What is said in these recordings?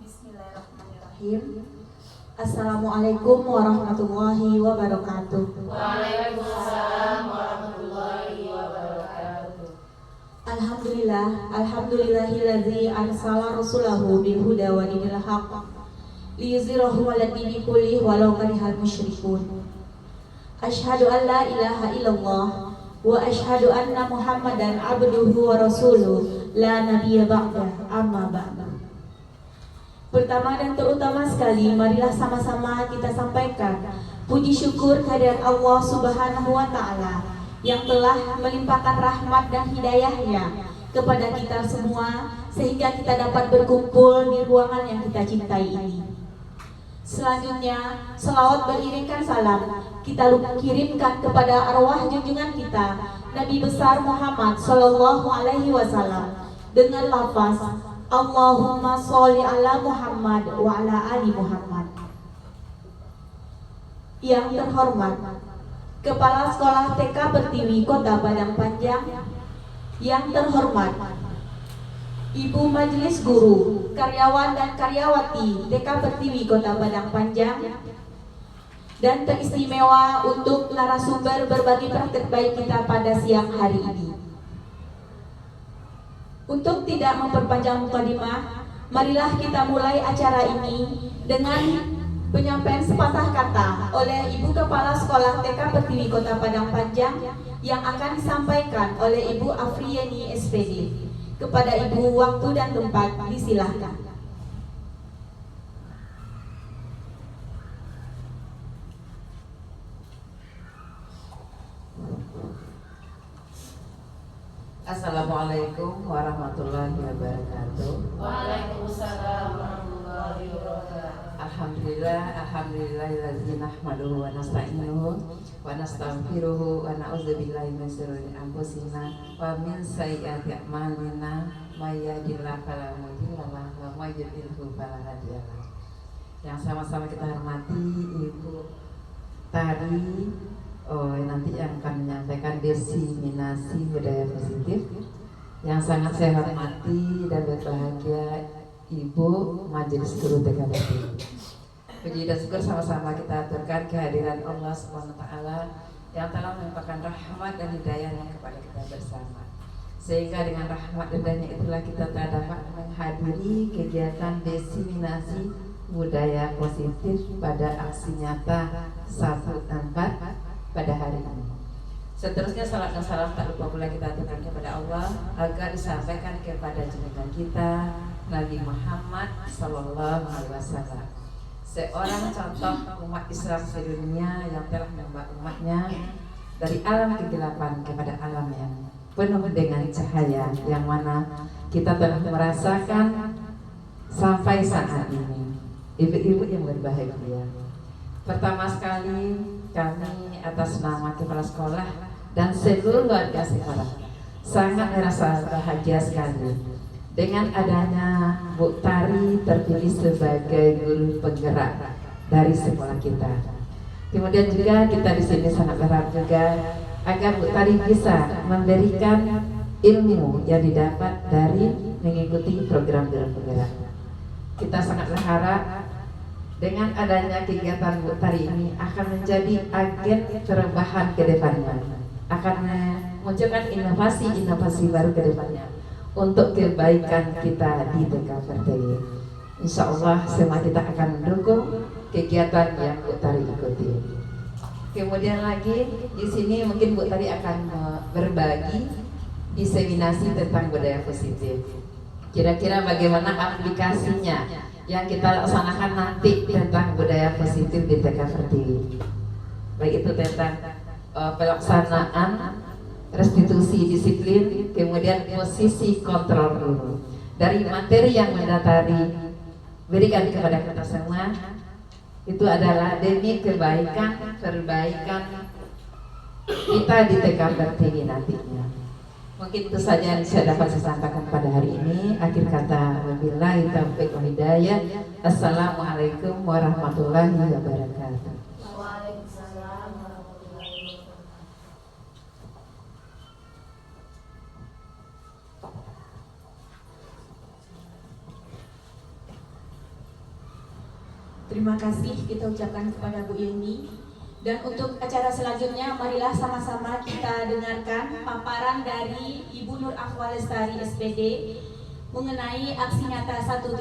Bismillahirrahmanirrahim. Assalamualaikum warahmatullahi wabarakatuh. Waalaikumsalam warahmatullahi wabarakatuh. Alhamdulillahilladzi arsala rasulahu bil huda wa dinil haqq liyuzhirahu 'alad dini kullih walau karihal musyrikun. Asyhadu an la ilaha illallah wa asyhadu anna Muhammadan abduhu wa rasuluh la nabiyya ba'da, amma ba'da. Pertama dan terutama sekali, marilah sama-sama kita sampaikan puji syukur kehadirat Allah Subhanahu wa Ta'ala yang telah melimpahkan rahmat dan hidayahnya kepada kita semua sehingga kita dapat berkumpul di ruangan yang kita cintai ini. Selanjutnya, selawat beriringkan salam kita kirimkan kepada arwah junjungan kita Nabi besar Muhammad Sallallahu Alaihi Wasallam dengan lafaz Allahumma sholli ala Muhammad wa ala ali Muhammad. Yang terhormat Kepala Sekolah TK Pertiwi Kota Padang Panjang, yang terhormat Ibu Majelis Guru, karyawan dan karyawati TK Pertiwi Kota Padang Panjang, dan teristimewa untuk narasumber berbagi praktek baik kita pada siang hari ini. Untuk tidak memperpanjang mukadimah, marilah kita mulai acara ini dengan penyampaian sepatah kata oleh Ibu Kepala Sekolah TK Pertiwi Kota Padang Panjang yang akan disampaikan oleh Ibu Afriyeni SPD. Kepada Ibu, waktu dan tempat disilahkan. Assalamualaikum warahmatullahi wabarakatuh. Waalaikumsalam warahmatullahi wabarakatuh. Alhamdulillahilladzi nahmaduhu wa nasta'inuhu wa nastaghfiruhu wa na'udzubillahi min shururi anfusina wa min sayyiati a'malina may yahdihillahu fala mudilla lahu wa may yudlilhu fala hadiya lahu. Yang sama-sama kita hormati Ibu Tari nanti yang akan menyampaikan diseminasi budaya positif. Yang sangat saya hormati dan berbahagia Ibu Majelis Guru TK Pertiwi. Puji dan syukur sama-sama kita aturkan kehadiran Allah Subhanahu wa Ta'ala yang telah melimpahkan rahmat dan hidayahnya kepada kita bersama. Sehingga dengan rahmat dan hidayahnya itulah kita dapat menghadiri kegiatan diseminasi budaya positif pada aksi nyata 1 dan 4 pada hari ini. Seterusnya salat dan salam tak lupa pula kita aturkan kepada Allah agar disampaikan kepada junjungan kita Nabi Muhammad Sallallahu Alaihi Wasallam, seorang contoh umat Islam sedunia yang telah membawa umatnya dari alam kegelapan kepada alam yang penuh dengan cahaya, yang mana kita telah merasakan sampai saat ini. Ibu-ibu yang berbahagia, pertama sekali kami atas nama Kepala Sekolah dan seluruh warga sekolah sangat merasa bahagia sekali dengan adanya Bu Tari terpilih sebagai guru penggerak dari sekolah kita. Kemudian juga kita di sini sangat berharap juga agar Bu Tari bisa memberikan ilmu yang didapat dari mengikuti program guru penggerak. Kita sangat berharap dengan adanya kegiatan Bu Tari ini akan menjadi agen perubahan ke depannya, akan memunculkan inovasi-inovasi baru ke depannya untuk kebaikan kita di TK Pertiwi. Insya Allah semua kita akan mendukung kegiatan yang Bu Tari ikuti. Kemudian lagi di sini mungkin Bu Tari akan berbagi diseminasi tentang budaya positif. Kira-kira bagaimana aplikasinya yang kita laksanakan nanti tentang budaya positif di TK Pertiwi, baik itu tentang pelaksanaan restitusi disiplin, kemudian posisi kontrol dulu dari materi yang mendasari berikan kepada kita semua. Itu adalah demi kebaikan perbaikan kita di TK Pertiwi nantinya. Mungkin itu saja yang saya dapat saya sampaikan pada hari ini. Akhir kata, wabillahi taufiq wal hidayah. Assalamualaikum warahmatullahi wabarakatuh. Waalaikumsalam warahmatullahi wabarakatuh. Terima kasih kita ucapkan kepada Bu Yeni. Dan untuk acara selanjutnya, marilah sama-sama kita dengarkan paparan dari Ibu Nur Akhwal Lestari SPD mengenai aksi nyata 1.4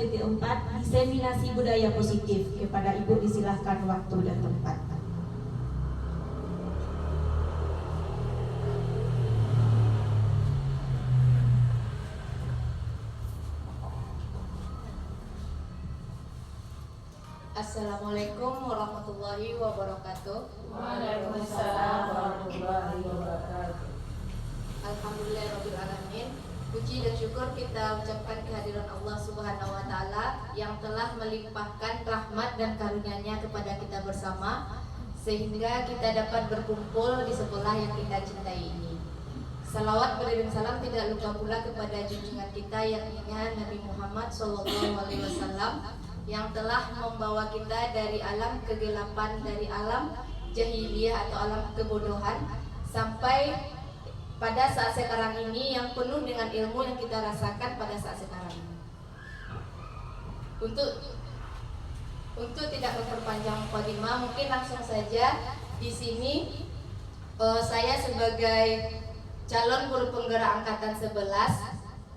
diseminasi budaya positif. Kepada Ibu disilahkan waktu dan tempat. Assalamualaikum warahmatullahi wabarakatuh. Waalaikumsalam warahmatullahi wabarakatuh. Alhamdulillahirabbil alamin. Puji dan syukur kita ucapkan kehadiran Allah Subhanahu wa taala yang telah melimpahkan rahmat dan karunia-Nya kepada kita bersama sehingga kita dapat berkumpul di sekolah yang kita cintai ini. Salawat beriring salam tidak lupa pula kepada junjungan kita yakni Nabi Muhammad SAW yang telah membawa kita dari alam kegelapan, dari alam jahiliyah atau alam kebodohan sampai pada saat sekarang ini yang penuh dengan ilmu yang kita rasakan pada saat sekarang ini. Untuk tidak memperpanjang mukadimah, mungkin langsung saja di sini saya sebagai calon guru penggerak angkatan 11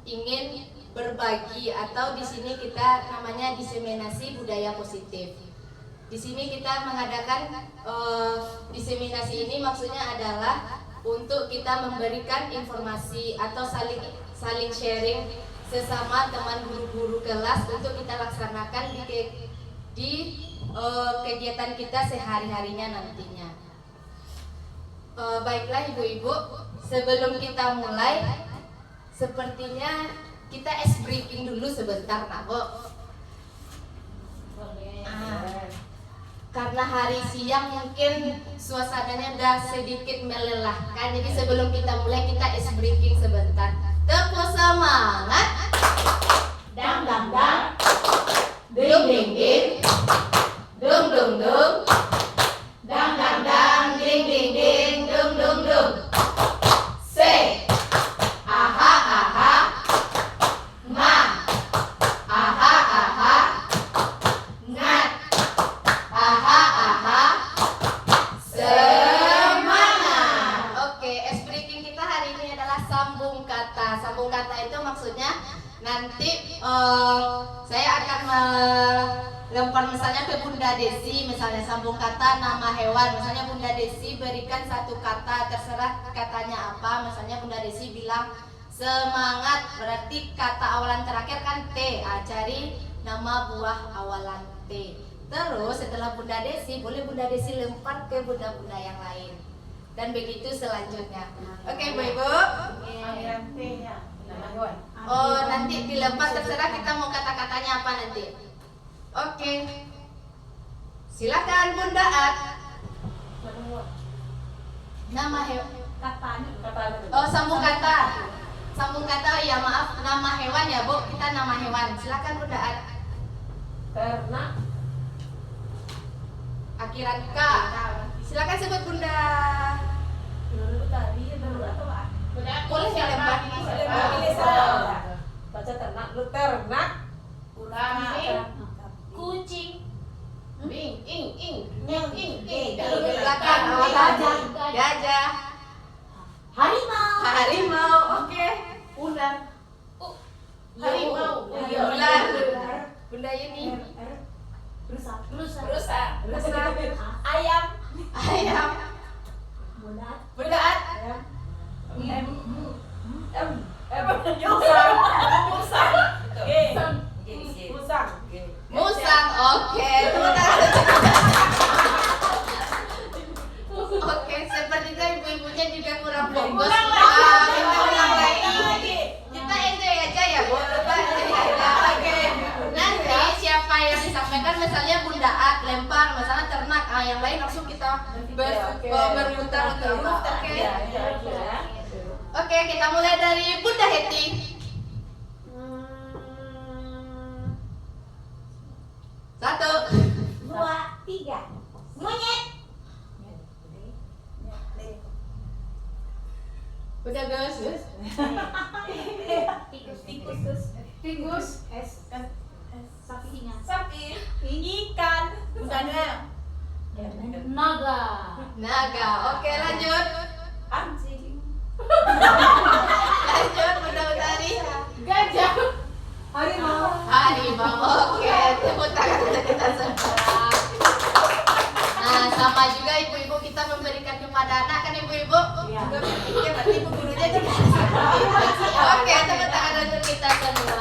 ingin berbagi atau di sini kita namanya diseminasi budaya positif. Di sini kita mengadakan diseminasi ini maksudnya adalah untuk kita memberikan informasi atau saling sharing sesama teman guru-guru kelas untuk kita laksanakan di kegiatan kita sehari-harinya nantinya. Baiklah ibu-ibu, sebelum kita mulai sepertinya kita ice breaking dulu sebentar, nak, Bu. Karena hari siang mungkin suasananya udah sedikit melelahkan. Jadi sebelum kita mulai kita ice breaking sebentar. Tepuk semangat. Dang dang dang. Ding ding ding. Dung dung dung. Dang dang dang. Ding ding ding. Dung dung dung. Say. Aha aha. Ma. Aha aha. Ngat. Aha aha. Semangat. Oke, ice breaking kita hari ini adalah sambung kata. Sambung kata itu maksudnya nanti saya akan melempar misalnya ke Bunda Desi, misalnya sambung kata nama hewan. Misalnya Bunda Desi berikan satu kata, terserah katanya apa. Misalnya Bunda Desi bilang semangat, berarti kata awalan terakhir kan T. Cari nama buah awalan T. Terus setelah Bunda Desi, boleh Bunda Desi lempar ke bunda-bunda yang lain. Dan begitu selanjutnya. Oke, Bu-Ibu. Oh, nanti dilempar, terserah kita mau kata-katanya apa nanti. Oke. Silakan Bunda At. Nama hewan. Oh, sambung kata. Sambung kata, ya maaf, nama hewan ya, Bu. Kita nama hewan. Silakan Bunda At. Ternak. Akhiran K. Silakan sebut Bunda. Boleh dilempar. Baca ternak, lu ternak. Kambing. Kucing. Ing. Silakan. Gajah. Harimau. Oke. Ular. Harimau. Ular. Bunda ini. Rusa. Ayam. Bunda At. Musang. Oke. Oke, sepertinya ibu-ibunya juga kurang fokus. Kita ulang lagi. Kita enjoy aja ya, Bu. Kita enjoy aja. Oke. Nanti siapa yang disampaikan, misalnya Bunda At lempar, misalnya ternak, yang lain langsung kita berputar untuk itu. Oke. Oke, kita mulai dari Bunda Heti. Satu. 2, 3. Monyet. Udah Gus. Tikus. Tikus. Sapinya. Sapi. Ini ikan. Bukannya. Naga. Naga. Oke, lanjut. Anjing. Lanjut, Bunda Utari. Gajah. Harimau. Harimau. Oke, tepuk tangan untuk kita semua. Nah, sama juga ibu-ibu kita memberikan kepada anak kan ibu-ibu? Iya. Juga berpikir berarti ibu gurunya juga. Oke, tepuk tangan untuk kita semua.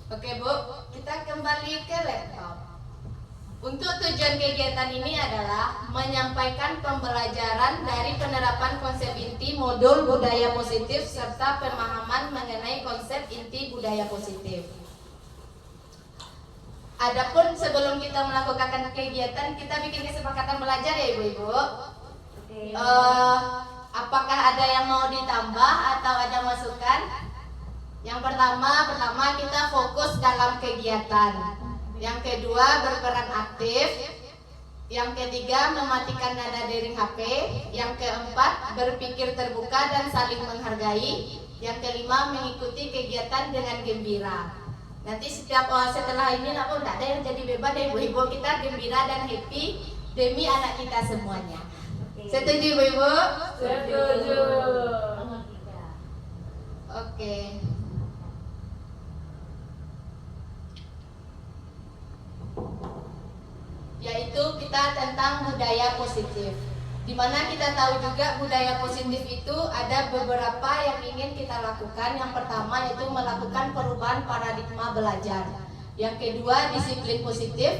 Oke Bu, kita kembali ke laptop. Untuk tujuan kegiatan ini adalah menyampaikan pembelajaran dari penerapan konsep inti modul budaya positif serta pemahaman mengenai konsep inti budaya positif. Adapun sebelum kita melakukan kegiatan, kita bikin kesepakatan belajar ya ibu-ibu. Apakah ada yang mau ditambah atau ada masukan? Yang pertama kita fokus dalam kegiatan. Yang kedua berperan aktif. Yang ketiga mematikan nada dering HP. Yang keempat berpikir terbuka dan saling menghargai. Yang kelima mengikuti kegiatan dengan gembira. Nanti setelah ini tidak ada yang jadi beban deh ibu-ibu, kita gembira dan happy demi anak kita semuanya. Setuju ibu-ibu? Setuju. Oke. Yaitu kita tentang budaya positif. Dimana kita tahu juga budaya positif itu ada beberapa yang ingin kita lakukan. Yang pertama yaitu melakukan perubahan paradigma belajar. Yang kedua disiplin positif.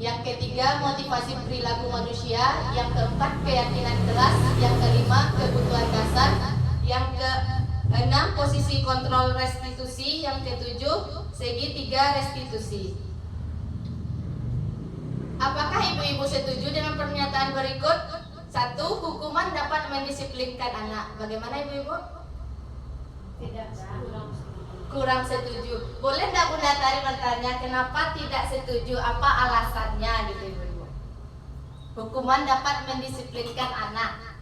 Yang ketiga motivasi perilaku manusia. Yang keempat keyakinan keras. Yang kelima kebutuhan dasar. Yang keenam posisi kontrol restitusi. Yang ketujuh segitiga restitusi. Apakah ibu-ibu setuju dengan pernyataan berikut? 1. Hukuman dapat mendisiplinkan anak. Bagaimana ibu-ibu? Tidak. Kurang setuju. Boleh tidak Bunda Tari bertanya kenapa tidak setuju? Apa alasannya gitu ibu-ibu? Hukuman dapat mendisiplinkan anak.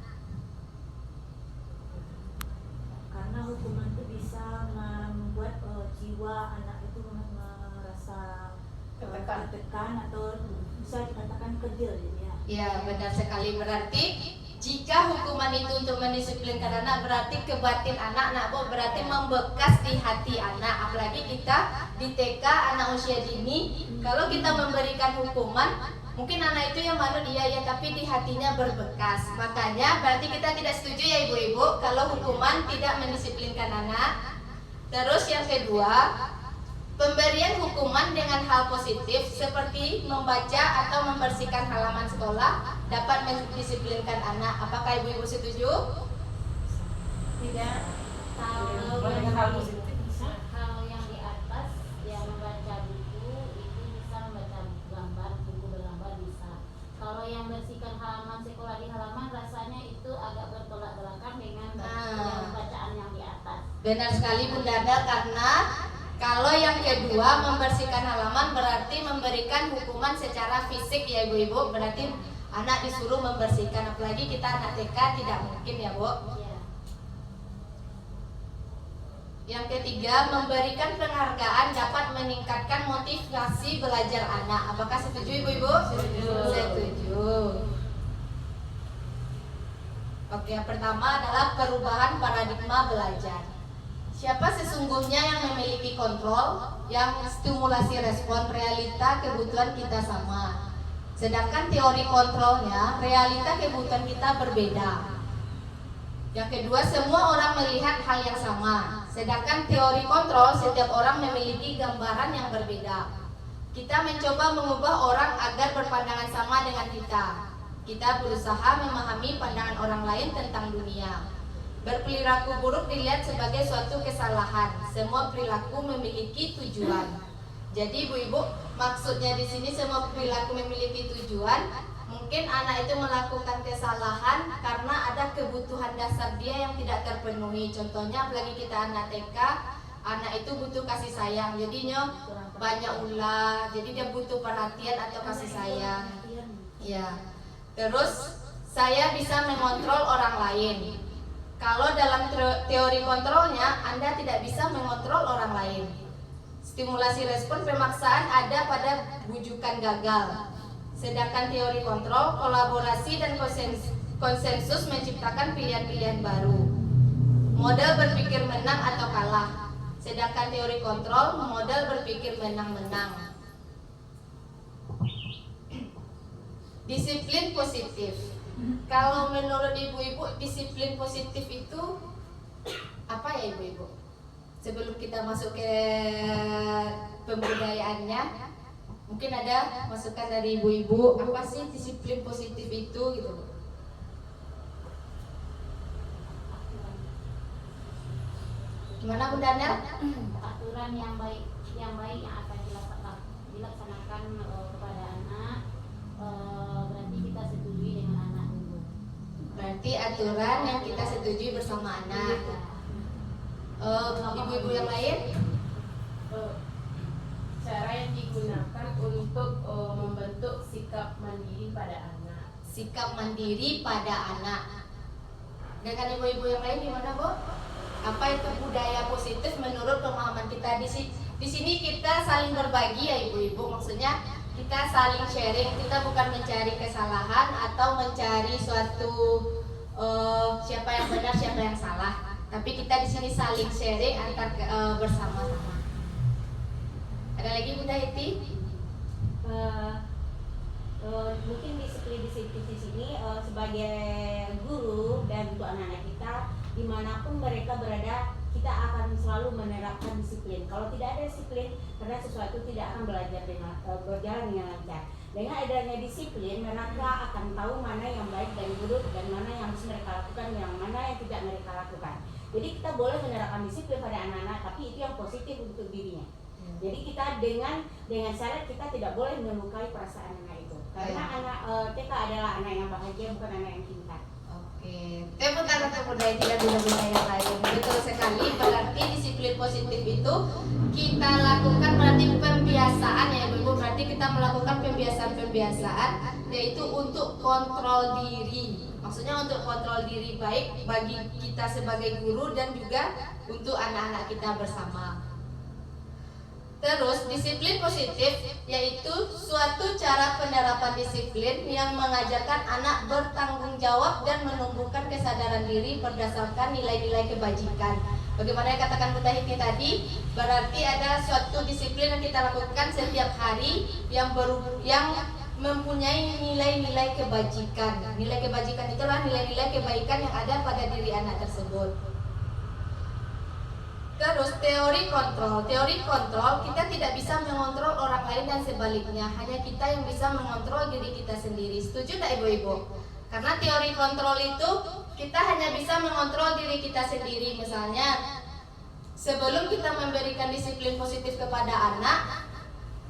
Karena hukuman itu bisa membuat jiwa anak itu merasa tertekan atau bisa dikatakan kerdil ya. Ya benar sekali, berarti jika hukuman itu untuk mendisiplinkan anak berarti ke batin anak, berarti membekas di hati anak. Apalagi kita di TK anak usia dini, kalau kita memberikan hukuman, mungkin anak itu yang manut iya tapi di hatinya berbekas. Makanya berarti kita tidak setuju ya ibu-ibu kalau hukuman tidak mendisiplinkan anak. Terus yang kedua, pemberian hukuman dengan hal positif seperti membaca atau membersihkan halaman sekolah dapat mendisiplinkan anak. Apakah ibu-ibu setuju? Tidak. Kalau Dengan hal positif. hal yang di atas yang membaca buku itu bisa membaca gambar, buku bergambar bisa. Kalau yang bersihkan halaman sekolah di halaman rasanya itu agak bertolak belakang dengan yang bacaan yang di atas. Benar sekali Bunda Ada, karena kalau yang kedua membersihkan halaman berarti memberikan hukuman secara fisik ya ibu-ibu, berarti anak disuruh membersihkan, apalagi kita anak TK tidak mungkin ya Bu. Ya. Yang ketiga memberikan penghargaan dapat meningkatkan motivasi belajar anak. Apakah setuju ibu-ibu? Setuju. Oke, yang pertama adalah perubahan paradigma belajar. Siapa sesungguhnya yang memiliki kontrol, yang stimulasi respon realita kebutuhan kita sama. Sedangkan teori kontrolnya, realita kebutuhan kita berbeda. Yang kedua, semua orang melihat hal yang sama. Sedangkan teori kontrol, setiap orang memiliki gambaran yang berbeda. Kita mencoba mengubah orang agar berpandangan sama dengan kita. Kita berusaha memahami pandangan orang lain tentang dunia. Berperilaku buruk dilihat sebagai suatu kesalahan. Semua perilaku memiliki tujuan. Jadi ibu-ibu, maksudnya di sini semua perilaku memiliki tujuan. Mungkin anak itu melakukan kesalahan karena ada kebutuhan dasar dia yang tidak terpenuhi. Contohnya apalagi kita anak TK, anak itu butuh kasih sayang. Jadinya banyak ulah, jadi dia butuh perhatian atau kasih sayang. Ya. Terus saya bisa mengontrol orang lain. Kalau dalam teori kontrolnya, Anda tidak bisa mengontrol orang lain. Stimulasi respon pemaksaan ada pada bujukan gagal. Sedangkan teori kontrol, kolaborasi dan konsensus menciptakan pilihan-pilihan baru. Model berpikir menang atau kalah. Sedangkan teori kontrol, model berpikir menang-menang. Disiplin positif. Kalau menurut ibu-ibu, disiplin positif itu apa ya ibu-ibu? Sebelum kita masuk ke pembudayaannya, mungkin ada masukan dari ibu-ibu, apa sih disiplin positif itu gitu? Gimana Bunda Nel? Aturan yang baik yang akan dilaksanakan kepada anak, berarti kita setujui dengan anak dulu. Berarti aturan yang kita setujui bersama anak. Ibu-ibu yang lain? Cara yang digunakan untuk membentuk sikap mandiri pada anak. Sikap mandiri pada anak. Dengan ibu-ibu yang lain gimana, Bu? Apa itu budaya positif menurut pemahaman kita di sini kita saling berbagi ya ibu-ibu. Maksudnya kita saling sharing. Kita bukan mencari kesalahan atau mencari suatu siapa yang benar siapa yang salah. Tapi kita di sini saling sharing antar bersama-sama. Ada lagi Bunda Heti? Mungkin disiplin di sini sebagai guru dan untuk anak-anak kita dimanapun mereka berada, kita akan selalu menerapkan disiplin. Kalau tidak ada disiplin, karena sesuatu tidak akan berjalan dengan lancar. Dengan adanya disiplin, mereka akan tahu mana yang baik dan buruk dan mana yang harus mereka lakukan, yang mana yang tidak mereka lakukan. Jadi kita boleh menerapkan disiplin pada anak-anak, tapi itu yang positif untuk dirinya. Jadi kita dengan syarat kita tidak boleh melukai perasaan anak itu. Karena anak TK adalah anak yang bahagia, bukan anak yang pintar. Oke. Tepuk tangan untuk Bunda Heti dan Bunda yang lain. Betul sekali. Berarti disiplin positif itu kita lakukan berarti pembiasaan ya ibu-ibu. Berarti kita melakukan pembiasaan yaitu untuk kontrol diri. Maksudnya untuk kontrol diri baik bagi kita sebagai guru dan juga untuk anak-anak kita bersama. Terus disiplin positif yaitu suatu cara penerapan disiplin yang mengajarkan anak bertanggung jawab dan menumbuhkan kesadaran diri berdasarkan nilai-nilai kebajikan. Bagaimana yang katakan Bunda Hiti tadi, berarti ada suatu disiplin yang kita lakukan setiap hari yang mempunyai nilai-nilai kebajikan. Nilai kebajikan itulah nilai-nilai kebaikan yang ada pada diri anak tersebut. Terus teori kontrol kita tidak bisa mengontrol orang lain dan sebaliknya, hanya kita yang bisa mengontrol diri kita sendiri. Setuju tidak ibu-ibu? Karena teori kontrol itu kita hanya bisa mengontrol diri kita sendiri. Misalnya sebelum kita memberikan disiplin positif kepada anak,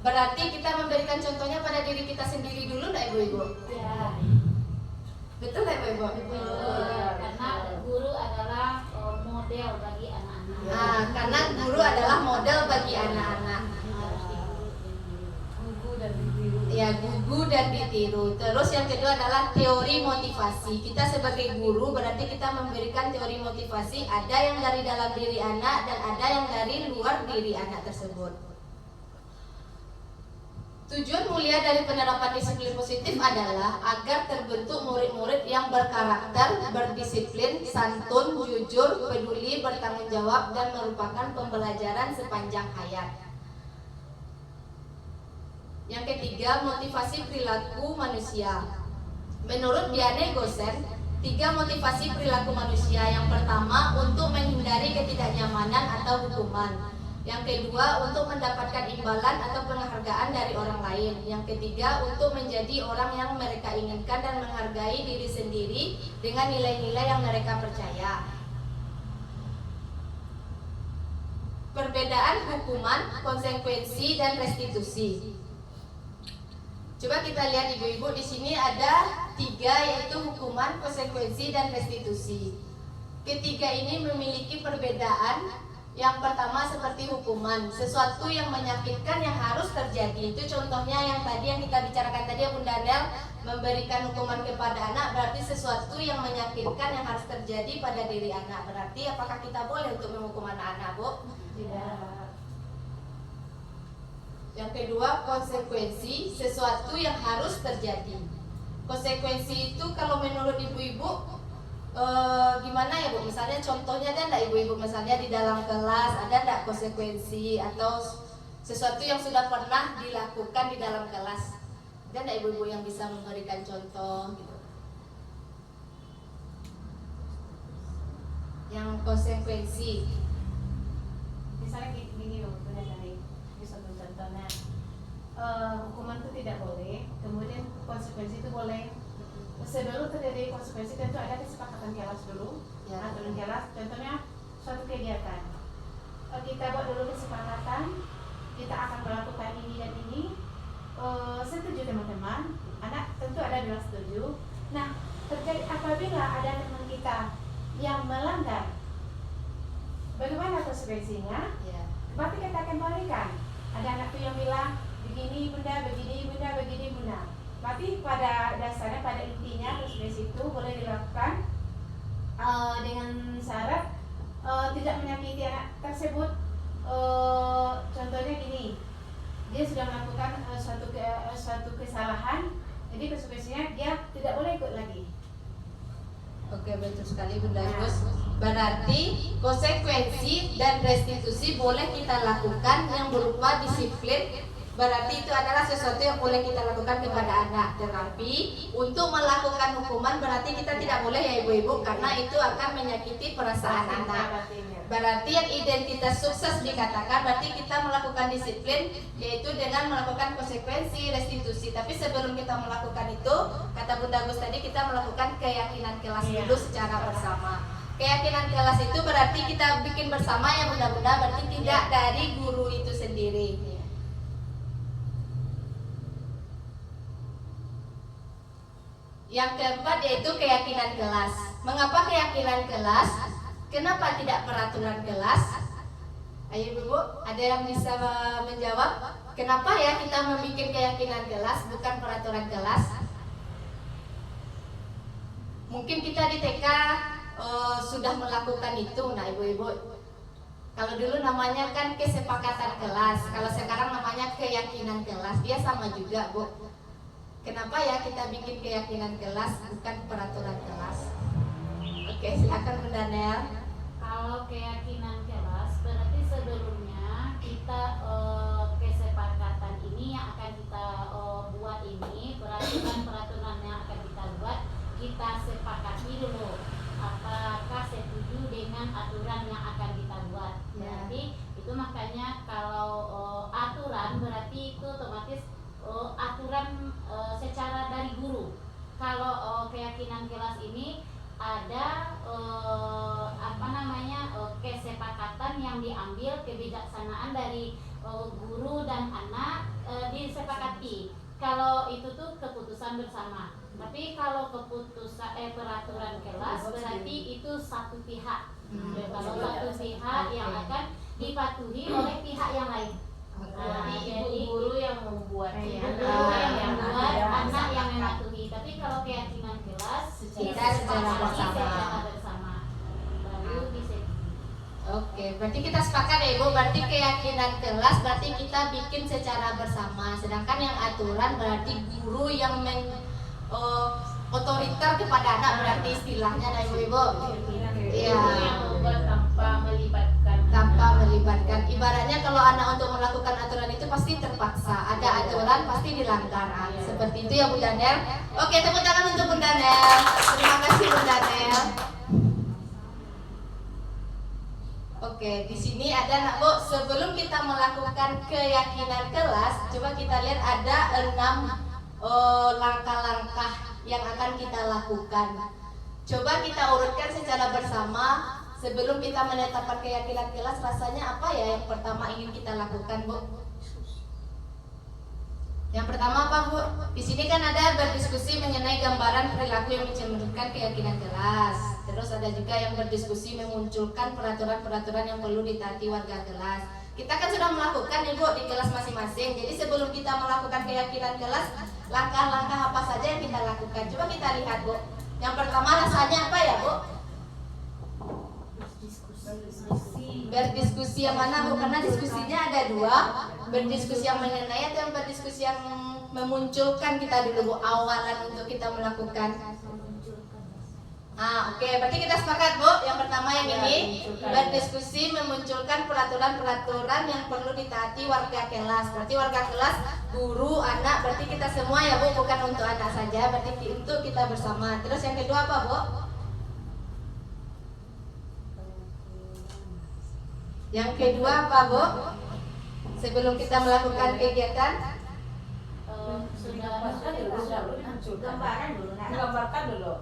berarti kita memberikan contohnya pada diri kita sendiri dulu tidak ibu-ibu? Ya. Betul tidak ibu-ibu? Karena guru adalah model bagi anak-anak. Karena guru adalah model bagi anak-anak. Gugu dan ditiru. Terus yang kedua adalah teori motivasi. Kita sebagai guru berarti kita memberikan teori motivasi. Ada yang dari dalam diri anak dan ada yang dari luar diri anak tersebut. Tujuan mulia dari penerapan disiplin positif adalah agar terbentuk murid-murid yang berkarakter, berdisiplin, santun, jujur, peduli, bertanggung jawab, dan merupakan pembelajaran sepanjang hayat. Yang ketiga, motivasi perilaku manusia. Menurut Diane Gosen, 3 motivasi perilaku manusia. Yang pertama, untuk menghindari ketidaknyamanan atau hukuman. Yang kedua, untuk mendapatkan imbalan atau penghargaan dari orang lain. Yang ketiga, untuk menjadi orang yang mereka inginkan dan menghargai diri sendiri dengan nilai-nilai yang mereka percaya. Perbedaan hukuman, konsekuensi, dan restitusi. Coba kita lihat ibu-ibu, di sini ada 3, yaitu hukuman, konsekuensi, dan restitusi. Ketiga ini memiliki perbedaan. Yang pertama seperti hukuman, sesuatu yang menyakitkan yang harus terjadi. Itu contohnya yang tadi yang kita bicarakan tadi ya Bunda Nel, memberikan hukuman kepada anak berarti sesuatu yang menyakitkan yang harus terjadi pada diri anak. Berarti apakah kita boleh untuk menghukum anak-anak, Bu? Tidak. Yang kedua, konsekuensi sesuatu yang harus terjadi. Konsekuensi itu kalau menurut ibu-ibu gimana ya Bu? Misalnya contohnya ada enggak ibu-ibu, misalnya di dalam kelas ada enggak konsekuensi atau sesuatu yang sudah pernah dilakukan di dalam kelas? Ada enggak ibu-ibu yang bisa memberikan contoh gitu? Yang konsekuensi. Misalnya gini loh, dari suatu contohnya, hukuman itu tidak boleh, kemudian konsekuensi itu boleh. Sebelum terjadi konsekuensi tentu ada kesepakatan kelas dulu, Ya. aturan kelas. Contohnya suatu kegiatan, kita buat dulu kesepakatan, kita akan melakukan ini dan ini. Setuju teman-teman, anak tentu ada bilang setuju. Nah, terjadi apabila ada teman kita yang melanggar, bagaimana konsekuensinya? Ya. Berarti kita akan balikan. Ada anak tuh yang bilang begini bunda, begini bunda, begini bunda. Berarti pada dasarnya, pada intinya konsekuensi itu boleh dilakukan dengan syarat tidak menyakiti anak tersebut. Contohnya gini, dia sudah melakukan suatu kesalahan, jadi konsekuensinya dia tidak boleh ikut lagi. Oke, betul sekali Bunda Gus. Berarti konsekuensi dan restitusi boleh kita lakukan yang berupa disiplin. Berarti itu adalah sesuatu yang boleh kita lakukan kepada anak. Tetapi untuk melakukan hukuman berarti kita tidak boleh ya ibu-ibu, karena itu akan menyakiti perasaan anak. Berarti yang identitas sukses dikatakan berarti kita melakukan disiplin, yaitu dengan melakukan konsekuensi, restitusi. Tapi sebelum kita melakukan itu, kata Bunda Gus tadi, kita melakukan keyakinan kelas dulu secara bersama. Keyakinan kelas itu berarti kita bikin bersama ya Bunda-Bunda, berarti tidak dari guru itu sendiri. Yang keempat yaitu keyakinan kelas. Mengapa keyakinan kelas? Kenapa tidak peraturan kelas? Ayo Ibu, ada yang bisa menjawab? Kenapa ya kita membuat keyakinan kelas bukan peraturan kelas? Mungkin kita di TK sudah melakukan itu. Nah ibu-ibu, kalau dulu namanya kan kesepakatan kelas, kalau sekarang namanya keyakinan kelas. Dia sama juga Bu. Kenapa ya kita bikin keyakinan kelas bukan peraturan kelas? Oke, silakan Bunda Nel. Kalau keyakinan kelas berarti sebelumnya kita kesepakatan ini yang akan kita buat ini, peraturan yang akan kita buat, kita sepakati dulu apakah setuju dengan aturan yang akan kita buat. Berarti itu makanya kalau aturan berarti itu otomatis aturan secara dari guru. Kalau keyakinan kelas ini ada kesepakatan yang diambil, kebijaksanaan dari guru dan anak disepakati. Kalau itu tuh keputusan bersama. Tapi kalau keputusan peraturan kelas berarti itu satu pihak. Kalau satu pihak yang akan dipatuhi oleh pihak yang lain. Jadi guru yang membuat, yang membuat, anak yang mematuhi. Tapi kalau keyakinan kelas Kita secara bersama baru disetujui. Oke, berarti kita sepakat ya Ibu. Berarti keyakinan kelas berarti kita bikin secara bersama. Sedangkan yang aturan berarti guru yang otoriter kepada anak, berarti istilahnya nah Ibu-ibu. Iya. yang membuat tanpa melibatkan. Ibaratnya kalau anak untuk melakukan aturan itu pasti terpaksa. Ada aturan pasti dilanggar. Seperti itu ya Bunda Nel. Oke, tepuk tangan untuk Bunda Nel. Terima kasih Bunda Nel. Oke, di sini ada nak Bu. Sebelum kita melakukan keyakinan kelas, coba kita lihat ada 6 langkah-langkah yang akan kita lakukan. Coba kita urutkan secara bersama. Sebelum kita menetapkan keyakinan kelas, rasanya apa ya yang pertama ingin kita lakukan, Bu? Yang pertama apa, Bu? Di sini kan ada berdiskusi mengenai gambaran perilaku yang mencerminkan keyakinan kelas. Terus ada juga yang berdiskusi memunculkan peraturan-peraturan yang perlu ditaati warga kelas. Kita kan sudah melakukan nih Bu di kelas masing-masing. Jadi sebelum kita melakukan keyakinan kelas, langkah-langkah apa saja yang kita lakukan? Coba kita lihat Bu. Yang pertama rasanya apa ya Bu? Diskusi Berdiskusi yang mana Bu? Karena diskusinya ada dua. Berdiskusi yang mengenai atau yang berdiskusi yang memunculkan kita dulu Bu, awalan untuk kita melakukan. Oke, berarti kita sepakat Bu. Yang pertama yang ini berdiskusi memunculkan peraturan-peraturan yang perlu ditaati warga kelas. Berarti warga kelas, guru, anak, berarti kita semua ya Bu, bukan untuk anak saja, berarti untuk kita bersama. Terus yang kedua apa Bu? Yang kedua apa Bu? Sebelum kita melakukan kegiatan, Gambaran dulu. Digambarkan dulu.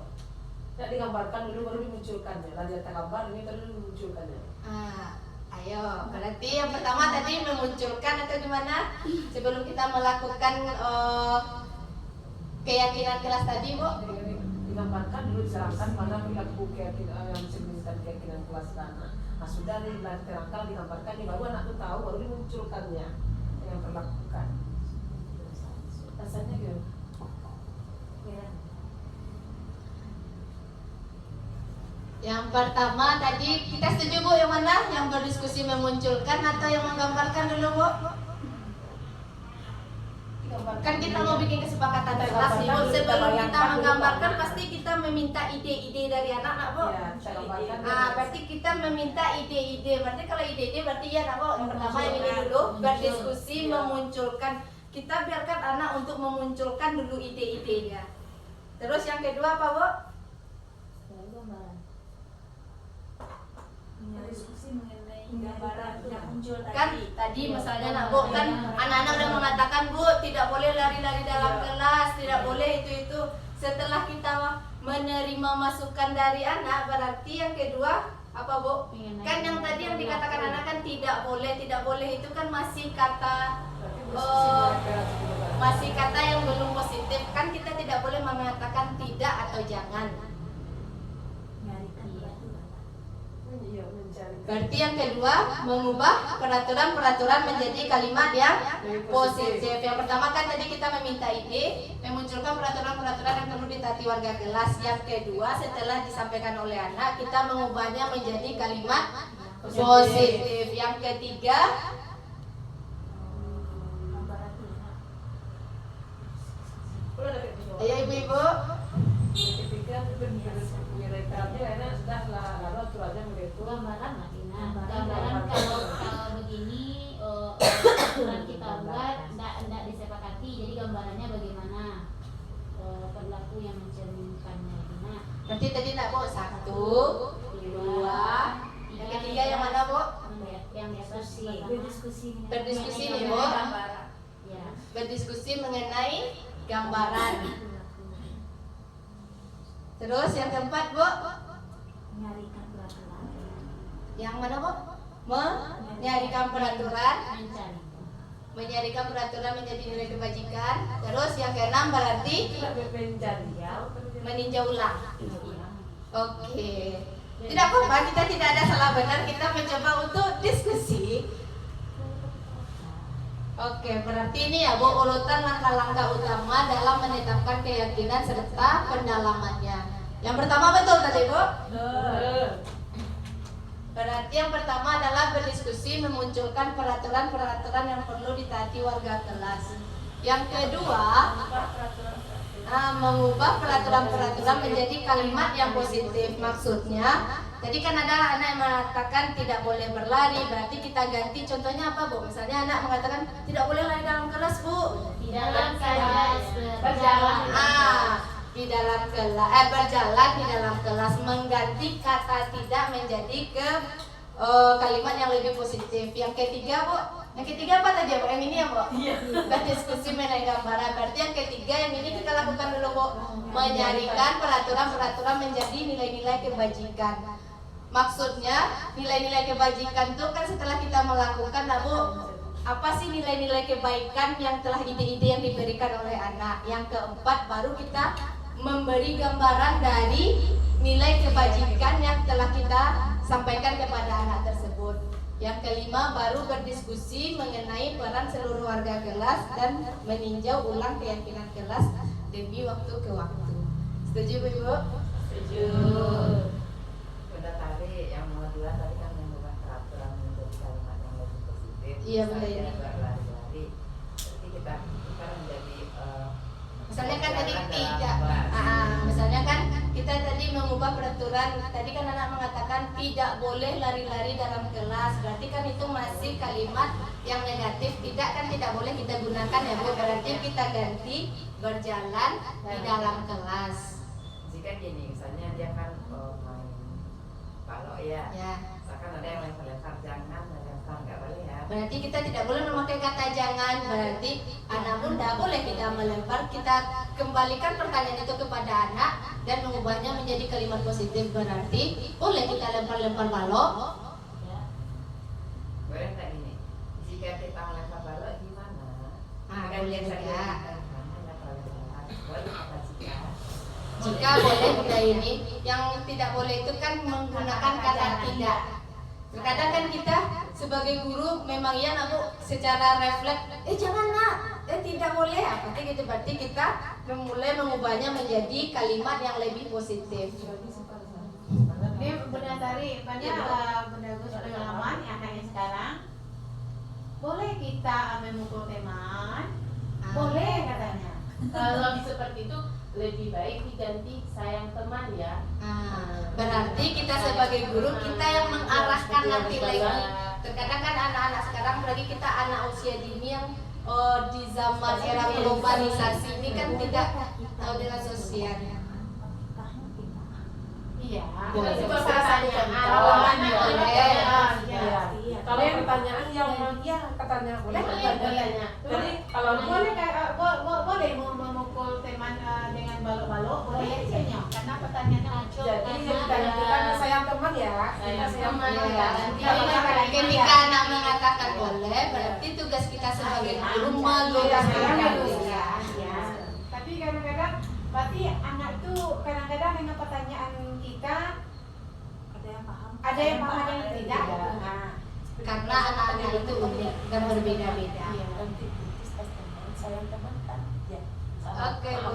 Tidak digambarkan dulu baru dimunculkannya. Lah dia gambar ini terus dimunculkannya. Ayo, berarti yang pertama tadi memunculkan atau gimana? Sebelum kita melakukan keyakinan kelas tadi Bu? Digambarkan dulu, diserahkan mana perilaku keyakinan yang mencerminkan keyakinan kelas tanah. Nah sudah diterangkan, digambarkan, baru anak itu tahu, baru dimunculkannya yang terlakukan. Rasanya gitu. Yang pertama tadi kita setuju Bu, yang mana? Yang berdiskusi memunculkan atau yang menggambarkan dulu Bu? Kan kita mau bikin kesepakatan kelas nih Bu. Sebelum kita menggambarkan pasti kita meminta ide-ide dari anak-anak Bu. Berarti kita meminta ide-ide. Berarti kalau ide-ide berarti ya nak Bu. Yang pertama yang ini dulu, berdiskusi memunculkan. Kita biarkan anak untuk memunculkan dulu ide-idenya. Terus yang kedua apa Bu? Diskusi mengenai gambaran yang muncul Kan tadi misalnya nak Bu, kan anak-anak udah mengatakan Bu tidak boleh lari-lari dalam kelas, tidak boleh itu. Setelah kita menerima masukan dari anak, berarti yang kedua apa Bu? Kan yang tadi yang dikatakan anak kan tidak boleh itu kan masih kata yang belum positif. Kan kita tidak boleh mengatakan tidak atau jangan. Berarti yang kedua, mengubah peraturan-peraturan menjadi kalimat yang positif. Yang pertama kan tadi kita meminta ide, memunculkan peraturan-peraturan yang perlu ditaati warga kelas. Yang kedua, setelah disampaikan oleh anak, kita mengubahnya menjadi kalimat positif. Yang ketiga, ayo ibu-ibu. Yang ketiga menyeretkannya karena sudah lalu aturannya begitu. Gambaran lah Tina. Gambaran kalau begini aturan kita buat tidak disepakati. Jadi gambarannya bagaimana perilaku yang mencerminkannya Tina. Berarti tadi nak Bu, 1, 2. Yang ketiga yang mana Bu? Yang diskusi. Berdiskusi nih Bu. Ya. Berdiskusi mengenai gambaran. Terus yang keempat Bu? Menyarikan peraturan. Yang mana Bu? Menyarikan peraturan. Menyarikan peraturan menjadi nilai kebajikan. Terus yang keenam berarti meninjau ulang. Oke. Tidak apa-apa, kita tidak ada salah benar. Kita mencoba untuk diskusi. Oke, berarti ini ya Bu, urutan langkah-langkah utama dalam menetapkan keyakinan serta pendalamannya. Yang pertama betul tadi Bu? Berarti yang pertama adalah berdiskusi memunculkan peraturan-peraturan yang perlu ditaati warga kelas. Yang kedua, mengubah peraturan-peraturan menjadi kalimat yang positif. Maksudnya, tadi kan ada anak yang mengatakan tidak boleh berlari, berarti kita ganti contohnya apa Bu? Misalnya anak mengatakan tidak boleh lari dalam kelas Bu. Di dalam kelas Berjalan. Di dalam kelas, berjalan di dalam kelas, mengganti kata tidak menjadi ke kalimat yang lebih positif. Yang ketiga Bu, yang ketiga apa tadi ya Bu? Yang ini ya Bu? Dan diskusi mengenai gambaran. Berarti yang ketiga yang ini kita lakukan dulu Bu, menyarikan peraturan-peraturan menjadi nilai-nilai kebajikan. Maksudnya nilai-nilai kebajikan itu kan setelah kita melakukan Bu, apa sih nilai-nilai kebaikan yang telah ide-ide yang diberikan oleh anak. Yang keempat baru kita memberi gambaran dari nilai kebajikan yang telah kita sampaikan kepada anak tersebut. Yang kelima baru berdiskusi mengenai peran seluruh warga kelas dan meninjau ulang keyakinan kelas demi waktu ke waktu. Setuju Bu Ibu? Setuju. Udah tadi yang kedua tadi kan mengubah peraturan Iya, benar ini. berlari-lari. Berarti kita menjadi Misalnya kan tadi jalan tidak, dalam kelas. misalnya kan kita tadi mengubah peraturan. Tadi kan anak mengatakan tidak boleh lari-lari dalam kelas. Berarti kan itu masih kalimat yang negatif. Tidak kan tidak boleh kita gunakan ya Bu. Berarti kita ganti berjalan di dalam kelas. Jika gini, misalnya dia kan main balok ya. Ya. Misalkan ada yang lempar-lempar, jangan melempar, nggak boleh ya. Berarti kita tidak boleh memakai kata jangan. Berarti anak pun tidak boleh kita melempar. Kita kembalikan pertanyaan itu kepada anak dan mengubahnya menjadi kalimat positif. Berarti boleh kita lempar-lempar balok. Boleh nggak gini? Jika kita melempar balok gimana? Kan Boleh biasa juga. Boleh apa jika? Jika boleh kita ini, yang tidak boleh itu kan menggunakan kata tidak. Terkadang kan kita sebagai guru memang iya nak Bu, secara refleks, jangan nak, tidak boleh, apa gitu. Berarti kita mulai mengubahnya menjadi kalimat yang lebih positif. Ini Bunda Sari, banyak Bunda Gus pengalaman anaknya sekarang. Boleh kita memukul teman? Boleh katanya. Kalau seperti itu lebih baik diganti sayang teman ya. Berarti kita sebagai guru kita yang mengarahkan nanti lagi. Terkadang kan anak-anak sekarang, apalagi kita anak usia dini yang di zaman era globalisasi ini kan tidak tahu dengan sosial. Iya. Boleh. Coba Pertanyaan. boleh. Kalau pertanyaan yang ya katanya boleh. Jadi kalau Boleh memukul teman dengan balok-balok, boleh kayaknya. Karena pertanyaannya jadi kita sayang teman ya. Kita sayang teman ya. Ketika anak mengatakan boleh, berarti tugas kita sebagai guru meluruskan ya. Tapi kadang-kadang berarti anak itu kadang-kadang dengan pertanyaan kita ada yang paham ada yang tidak. Nah, karena anak-anak itu unik dan berbeda-beda. Oke Bu.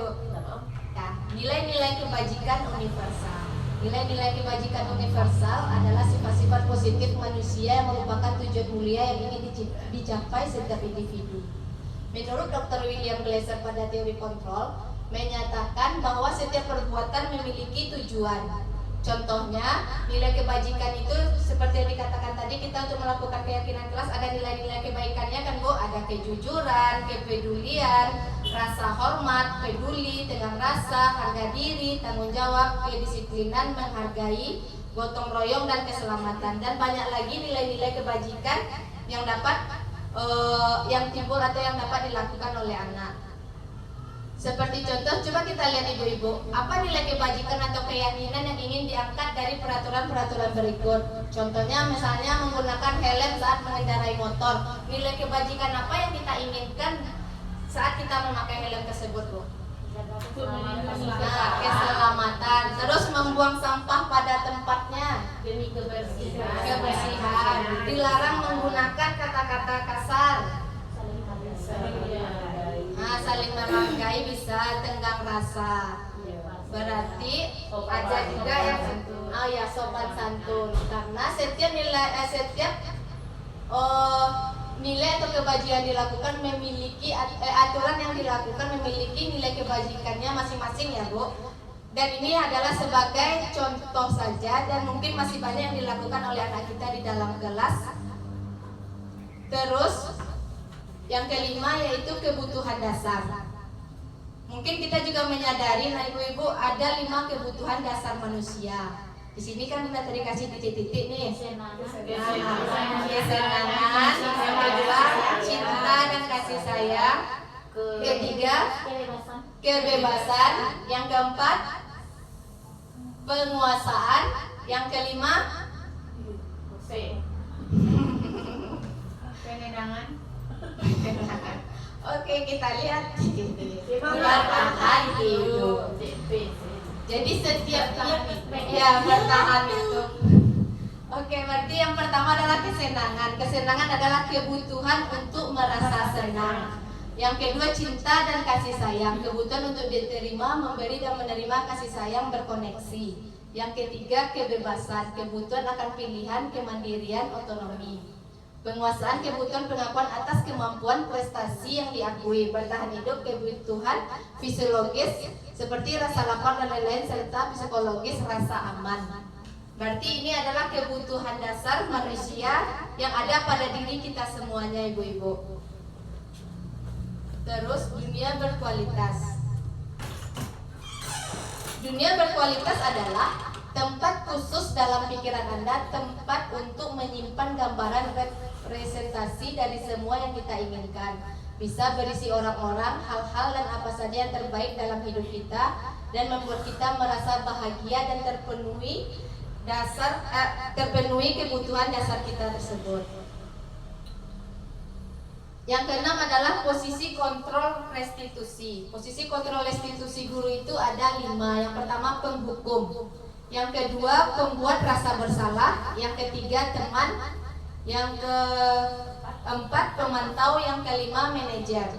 Nah, nilai-nilai kebajikan universal. Nilai-nilai kebajikan universal adalah sifat-sifat positif manusia yang merupakan tujuan mulia yang ingin dicapai setiap individu. Menurut Dr. William Glasser pada teori kontrol, menyatakan bahwa setiap perbuatan memiliki tujuan. Contohnya, nilai kebajikan itu seperti yang dikatakan tadi, kita untuk melakukan keyakinan kelas ada nilai-nilai kebaikannya kan Bu, ada kejujuran, kepedulian, rasa hormat, peduli dengan rasa, harga diri, tanggung jawab, kedisiplinan, menghargai, gotong royong dan keselamatan, dan banyak lagi nilai-nilai kebajikan yang dapat yang timbul atau yang dapat dilakukan oleh anak. Seperti contoh, coba kita lihat ibu-ibu, apa nilai kebajikan atau keyakinan yang ingin diangkat dari peraturan-peraturan berikut. Contohnya misalnya menggunakan helm saat mengendarai motor. Nilai kebajikan apa yang kita inginkan saat kita memakai helm tersebut, Bu? Keselamatan. Terus membuang sampah pada tempatnya demi kebersihan. Dilarang menggunakan kata-kata kasar. Saling menghargai, bisa tenggang rasa. Berarti ada juga yang sopan santun. Karena setiap nilai atau kebajikan dilakukan memiliki aturan yang dilakukan memiliki nilai kebajikannya masing-masing ya Bu. Dan ini adalah sebagai contoh saja, dan mungkin masih banyak yang dilakukan oleh anak kita di dalam kelas. Terus yang kelima yaitu kebutuhan dasar. Mungkin kita juga menyadari, nah ibu-ibu, ada 5 kebutuhan dasar manusia. Di sini kan kita tadi kasih titik-titik nih. Kesenangan, yang kedua cinta dan kasih sayang, ketiga kebebasan, yang keempat penguasaan, yang kelima pengenangan. Oke, kita lihat bertahan hidup. Jadi setiap bertahan hidup. Oke, berarti yang pertama adalah kesenangan. Kesenangan adalah kebutuhan untuk merasa senang. Yang kedua cinta dan kasih sayang, kebutuhan untuk diterima, memberi dan menerima kasih sayang berkoneksi. Yang ketiga kebebasan, kebutuhan akan pilihan, kemandirian, otonomi. Penguasaan kebutuhan pengakuan atas kemampuan prestasi yang diakui, bertahan hidup, kebutuhan fisiologis seperti rasa lapar dan lain-lain, serta psikologis rasa aman. Berarti ini adalah kebutuhan dasar manusia yang ada pada diri kita semuanya, ibu-ibu. Terus dunia berkualitas. Dunia berkualitas adalah tempat khusus dalam pikiran Anda, tempat untuk menyimpan gambaran representasi dari semua yang kita inginkan. Bisa berisi orang-orang, hal-hal dan apa saja yang terbaik dalam hidup kita dan membuat kita merasa bahagia dan terpenuhi kebutuhan dasar kita tersebut. Yang keenam adalah posisi kontrol restitusi. Posisi kontrol restitusi guru itu ada 5. Yang pertama penghukum, yang kedua pembuat rasa bersalah, yang ketiga teman, yang keempat pemantau, yang kelima manajer.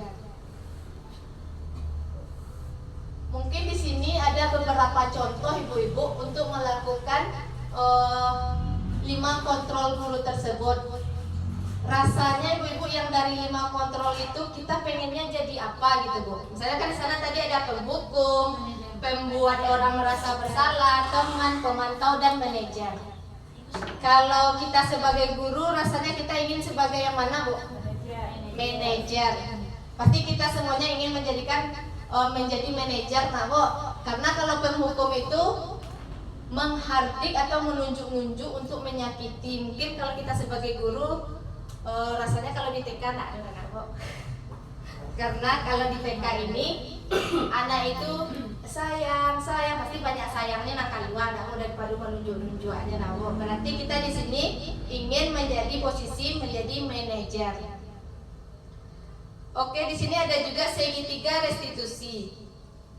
Mungkin di sini ada beberapa contoh ibu-ibu untuk melakukan 5 kontrol guru tersebut. Rasanya ibu-ibu yang dari 5 kontrol itu kita pengennya jadi apa gitu bu? Misalnya kan di sana tadi ada penghukum, pembuat orang merasa bersalah, teman, pemantau, dan manajer. Kalau kita sebagai guru rasanya kita ingin sebagai yang mana bu? Manajer. Pasti kita semuanya ingin menjadi manajer, nah bu. Karena kalau penghukum itu menghardik atau menunjuk-nunjuk untuk menyakiti. Mungkin kalau kita sebagai guru rasanya kalau di TK enggak ada kok. Karena kalau di TK ini anak itu sayang pasti banyak sayangnya nakaliwan, namun daripada menunjuk-nunjuk aja nawo. Berarti kita di sini ingin menjadi manajer. Oke, di sini ada juga segitiga restitusi.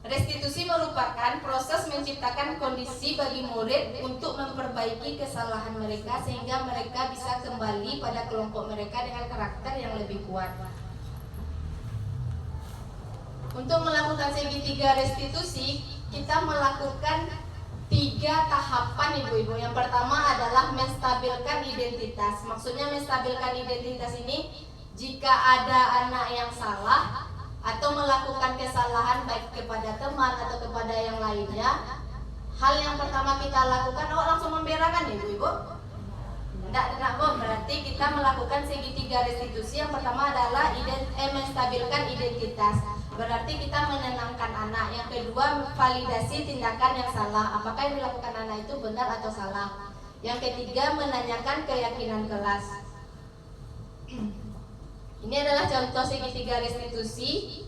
Restitusi merupakan proses menciptakan kondisi bagi murid untuk memperbaiki kesalahan mereka sehingga mereka bisa kembali pada kelompok mereka dengan karakter yang lebih kuat. Untuk melakukan segitiga restitusi, kita melakukan 3 tahapan ibu-ibu. Yang pertama adalah menstabilkan identitas. Maksudnya menstabilkan identitas ini jika ada anak yang salah atau melakukan kesalahan baik kepada teman atau kepada yang lainnya, hal yang pertama kita lakukan langsung memberakan ibu-ibu. Tidak bu, berarti kita melakukan segitiga restitusi. Yang pertama adalah menstabilkan identitas. Berarti kita menenangkan anak. Yang kedua, validasi tindakan yang salah. Apakah yang dilakukan anak itu benar atau salah? Yang ketiga, menanyakan keyakinan kelas. Ini adalah contoh segitiga restitusi.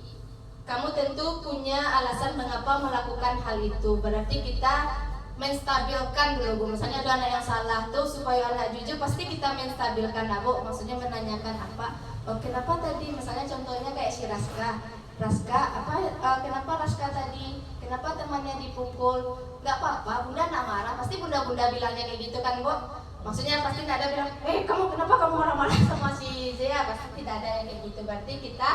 Kamu tentu punya alasan mengapa melakukan hal itu. Berarti kita menstabilkan dulu bu. Misalnya ada anak yang salah tuh, supaya anak jujur pasti kita menstabilkan bu. Maksudnya menanyakan apa? Oh, kenapa tadi? Misalnya contohnya kayak si Raska, kenapa Raska tadi? Kenapa temannya dipukul? Gak apa-apa, bunda nak marah. Pasti bunda-bunda bilangnya kayak gitu kan bu. Maksudnya pasti tidak ada bilang, kenapa kamu marah-marah sama si Zea? Pasti tidak ada yang kayak gitu. Berarti kita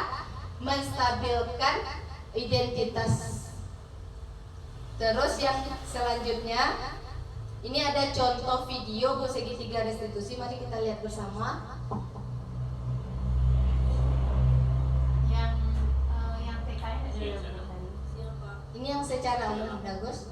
menstabilkan identitas. Terus yang selanjutnya, ini ada contoh video bu segitiga restitusi. Mari kita lihat bersama. Yang TKN adalah Ini yang secara umum bagus.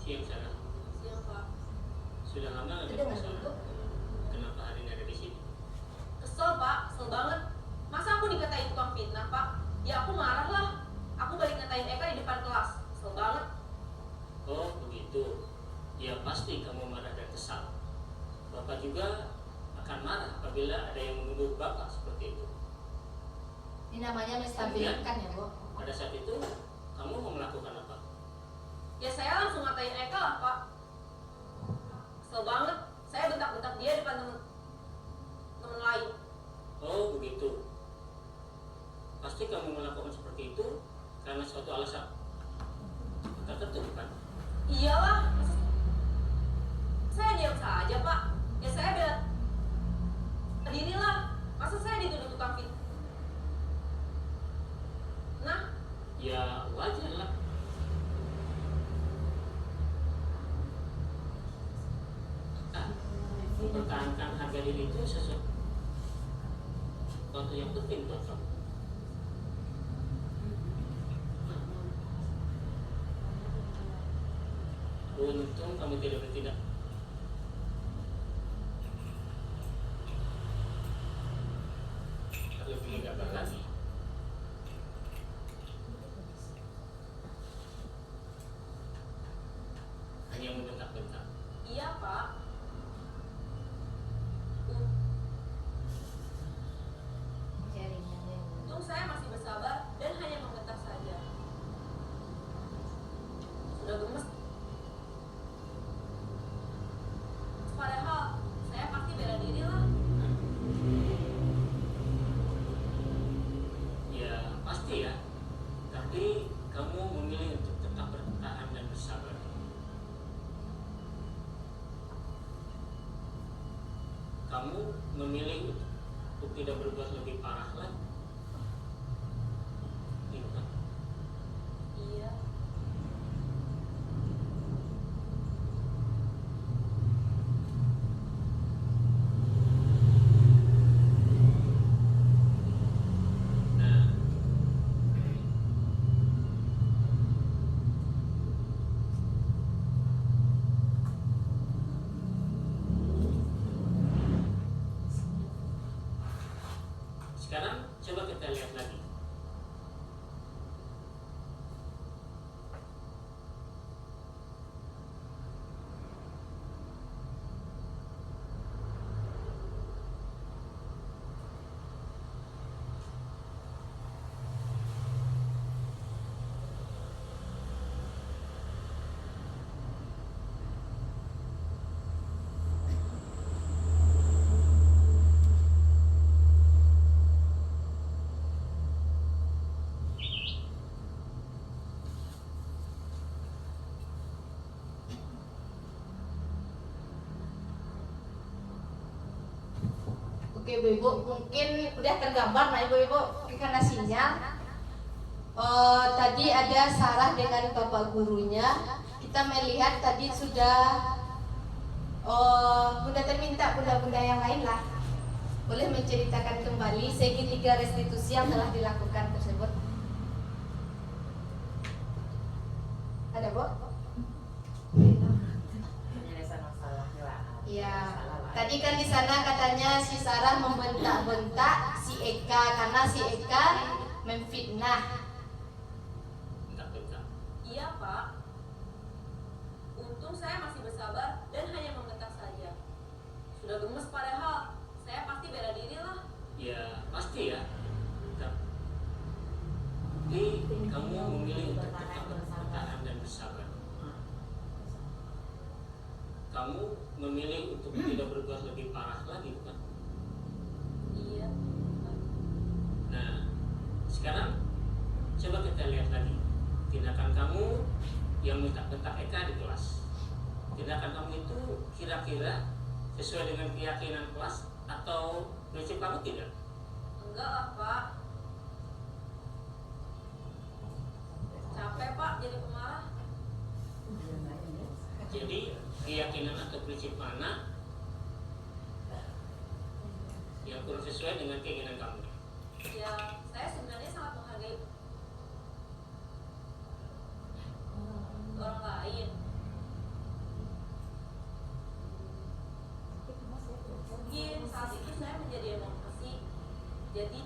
Siang sana. Siang Pak. Sudah lama nggak Dengar bisa. Bu. Kenapa hari ini ada di sini? Kesel pak, kesel banget. Masa aku dikatain tukang fitnah pak? Ya aku marah lah. Aku balik ngatain Eka di depan kelas. Kesel banget. Oh begitu. Ya pasti kamu marah dan kesal. Bapak juga akan marah apabila ada yang menuduh bapak seperti itu. Ini namanya menstabilkan ya bu. Pada saat itu kamu mau melakukan apa? Ya saya langsung ngatain Eka lah pak. Kesel banget. Saya bentak-bentak dia depan temen lain. Oh begitu. Pasti kamu melakukan seperti itu karena suatu alasan tertentu bukan? Iyalah. Saya diam saja pak. Ya saya bela diri lah. Masa saya dituduh tukang fitnah? ya wajar lah. Mempertahankan harga diri itu sesuatu yang penting buat kamu. Untung kamu tidak bertindak. Lebih gagal lagi. Hanya membentak-bentak. Iya Pak. Untung saya masih bersabar dan hanya membentak saja. Sudah gemes. Padahal saya pasti bela diri lah. Ya pasti ya. Tapi kamu memilih untuk tetap bertahan dan bersabar. Kamu memilih untuk tidak berbuat lebih parah lagi. Gitu kan? Iya. Nah, sekarang coba kita lihat lagi. Oke Ibu-Ibu, mungkin udah tergambar nah Ibu-Ibu karena sinyal. Tadi ada Sarah dengan Bapak gurunya. Kita melihat tadi sudah Bunda terminta bunda-bunda yang lain lah boleh menceritakan kembali segitiga restitusi yang telah dilakukan tersebut. Ada Bu? Penyelesaian masalah lah. Ya, tadi kan di sana katanya si Sarah membentak-bentak si Eka karena si Eka memfitnah. Bentak-bentak. Iya Pak. Untung saya masih bersabar dan hanya membentak saja. Sudah gemes padahal saya pasti bela diri lah. Ya pasti ya. Tapi kamu memilih untuk tetap bertahan dan bersabar. Kamu memilih untuk tidak berbuat lebih parah lagi, bukan? Iya. Nah, sekarang coba kita lihat lagi tindakan kamu yang bentak-bentak Eka di kelas. Tindakan kamu itu kira-kira sesuai dengan keyakinan kelas atau prinsip kamu tidak? Enggak lah Pak. Capek Pak jadi pemarah. Jadi keyakinan atau prinsip mana yang kurang sesuai dengan keinginan kamu? Ya, saya sebenarnya sangat menghargai orang lain. Mungkin saat itu saya menjadi emosi. Jadi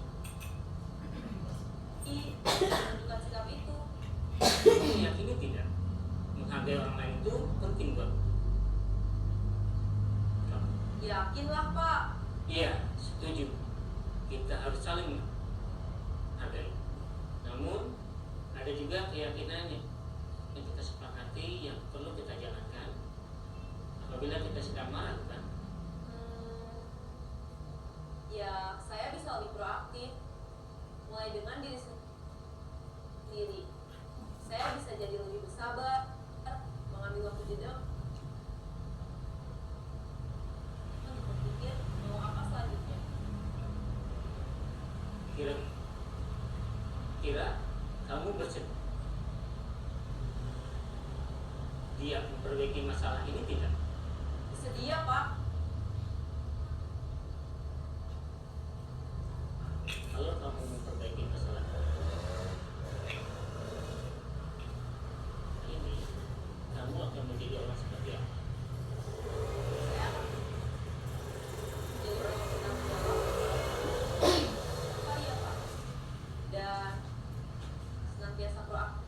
menunjukkan sikap itu. Kamu meyakini tidak? Menghargai orang lain itu penting buat kamu. Yakinlah Pak. Iya, setuju. Kita harus saling menghargai. Namun ada juga keyakinan yang kita sepakati yang perlu kita jalankan apabila kita sedang marah, kan? Ya, saya bisa lebih proaktif. Mulai dengan diri sendiri. Saya bisa jadi lebih bersabar, mengambil waktu jeda untuk berpikir mau apa selanjutnya. Kira-kira kamu bersedia bersedia memperbaiki masalah ini tidak? Bersedia, Pak. Kalau kamu memperbaiki masalah ini, kamu akan menjadi orang seperti apa? Saya akan menjadi orang yang bertanggung jawab. Sekali ya, Pak. Dan senantiasa proaktif.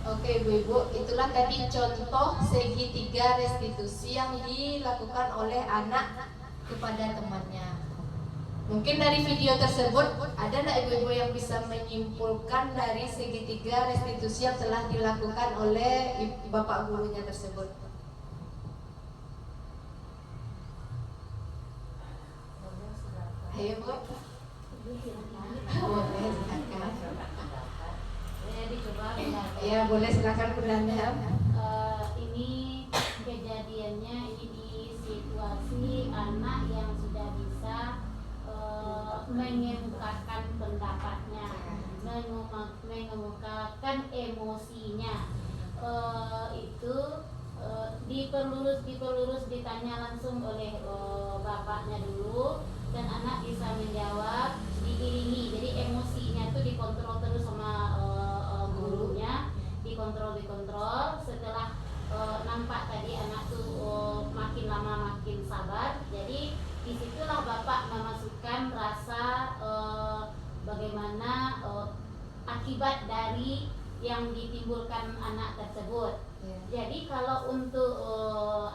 Oke Ibu-Ibu, itulah tadi contoh segitiga restitusi yang dilakukan oleh anak kepada temannya. Mungkin dari video tersebut ada nggak Ibu-Ibu yang bisa menyimpulkan dari segitiga restitusi yang telah dilakukan oleh Bapak gurunya tersebut? Ayo Bu. Boleh silakan. Dicoba mendapat. Ya boleh silakan Bunda Nel. Ini kejadiannya ini di situasi anak yang sudah bisa mengemukakan pendapatnya, mengemukakan emosinya. Itu diperlurus ditanya langsung oleh bapaknya dulu, dan anak bisa menjawab diiringi. Jadi emosinya itu dikontrol terus sama gurunya, dikontrol. Setelah nampak tadi anak tuh makin lama makin sabar, jadi disitulah bapak memasukkan rasa bagaimana akibat dari yang ditimbulkan anak tersebut. Jadi kalau untuk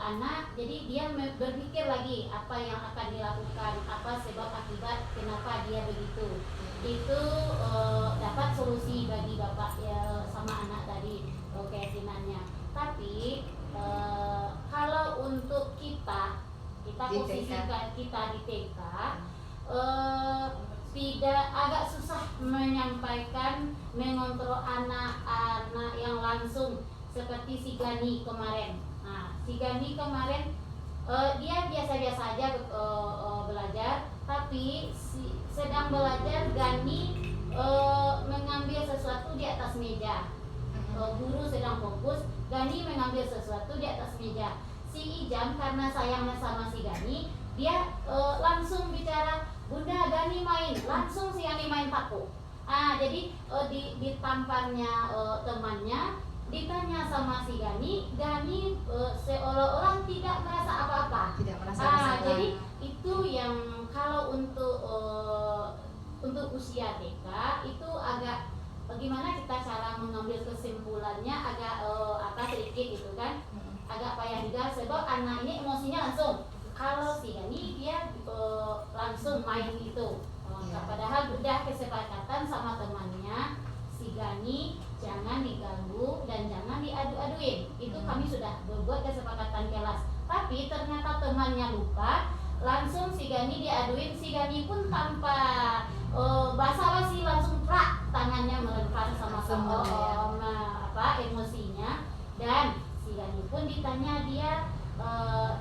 anak, jadi dia berpikir lagi apa yang akan dilakukan, apa sebab akibat kenapa dia begitu. Itu dapat solusi bagi bapak ya, sama anak tadi keyakinannya. Tapi kalau untuk kita posisikan kita di TK, tidak agak susah menyampaikan, mengontrol anak-anak yang langsung seperti si Gani kemarin. Nah, si Gani kemarin dia biasa-biasa aja belajar, tapi sedang belajar Gani mengambil sesuatu di atas meja. Guru sedang fokus, Gani mengambil sesuatu di atas meja. Si Ijam karena sayangnya sama si Gani, dia langsung bicara, "Bunda, Gani main." Langsung si Gani main paku. Jadi ditamparnya temannya, ditanya sama si Gani seolah-olah tidak merasa apa-apa. Tidak merasa bersalah. Jadi itu yang kalau untuk usia TK itu agak bagaimana kita cara mengambil kesimpulannya agak sedikit gitu kan, agak payah juga sebab anak ini emosinya langsung. Kalau si Gani dia langsung main itu, padahal udah kesepakatan sama temannya si Gani jangan diganggu dan jangan diadu-aduin. Itu kami sudah berbuat kesepakatan kelas. Tapi ternyata temannya lupa, langsung si Gani diaduin. Si Gani pun tanpa basa-basi langsung prak tangannya melempar sama emosinya, dan si Gani pun ditanya, dia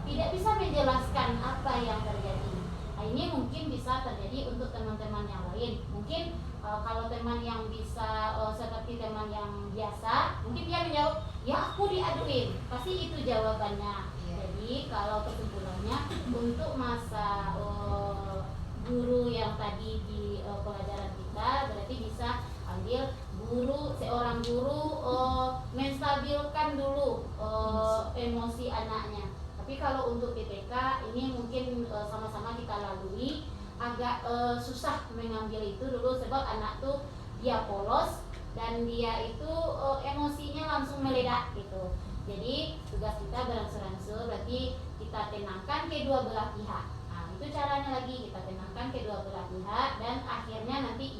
tidak bisa menjelaskan apa yang terjadi. Nah, ini mungkin bisa terjadi untuk teman-teman yang lain. Mungkin kalau teman yang bisa seperti teman yang biasa, mungkin dia menjawab, "Ya aku diaduin." Pasti itu jawabannya. Jadi kalau kesimpulannya untuk masa guru yang tadi di pelajaran kita, berarti bisa ambil seorang guru menstabilkan dulu emosi anaknya. Tapi kalau untuk PTK ini mungkin sama-sama kita lalui, agak susah mengambil itu dulu sebab anak tuh dia polos dan dia itu emosinya langsung meledak gitu. Jadi tugas kita beransur-ansur, berarti kita tenangkan kedua belah pihak. Nah, itu caranya lagi, kita tenangkan kedua belah pihak dan akhirnya nanti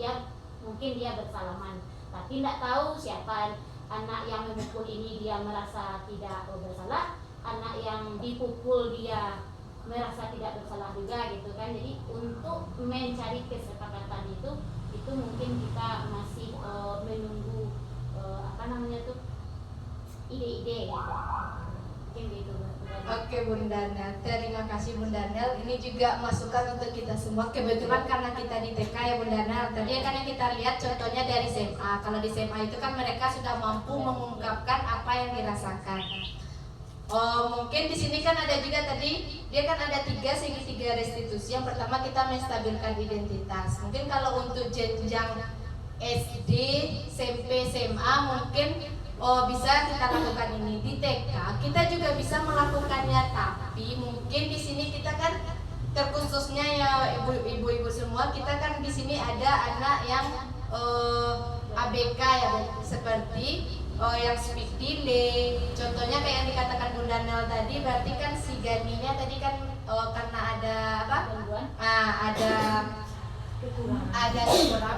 mungkin dia bersalaman. Tapi tidak tahu siapa anak yang memukul ini dia merasa tidak bersalah, anak yang dipukul dia merasa tidak bersalah juga gitu kan. Jadi untuk mencari kesepakatan itu mungkin kita masih menunggu ide-ide gitu. Mungkin gitu. Oke Bunda Nel, terima kasih Bunda Nel. Ini juga masukan untuk kita semua. Kebetulan karena kita di TK ya Bunda Nel. Tadi kan yang kita lihat contohnya dari SMA. Kalau di SMA itu kan mereka sudah mampu mengungkapkan apa yang dirasakan. Mungkin di sini kan ada juga tadi dia kan ada segitiga restitusi. Yang pertama kita menstabilkan identitas. Mungkin kalau untuk jenjang SD, SMP, SMA mungkin bisa kita lakukan ini. Di TK kita juga bisa melakukannya, tapi mungkin di sini kita kan terkhususnya ya ibu-ibu semua, kita kan di sini ada anak yang ABK ya, seperti yang speak delay. Contohnya kayak yang dikatakan Bunda Nel tadi, berarti kan si Ganinya tadi kan karena ada apa? Ada kurang,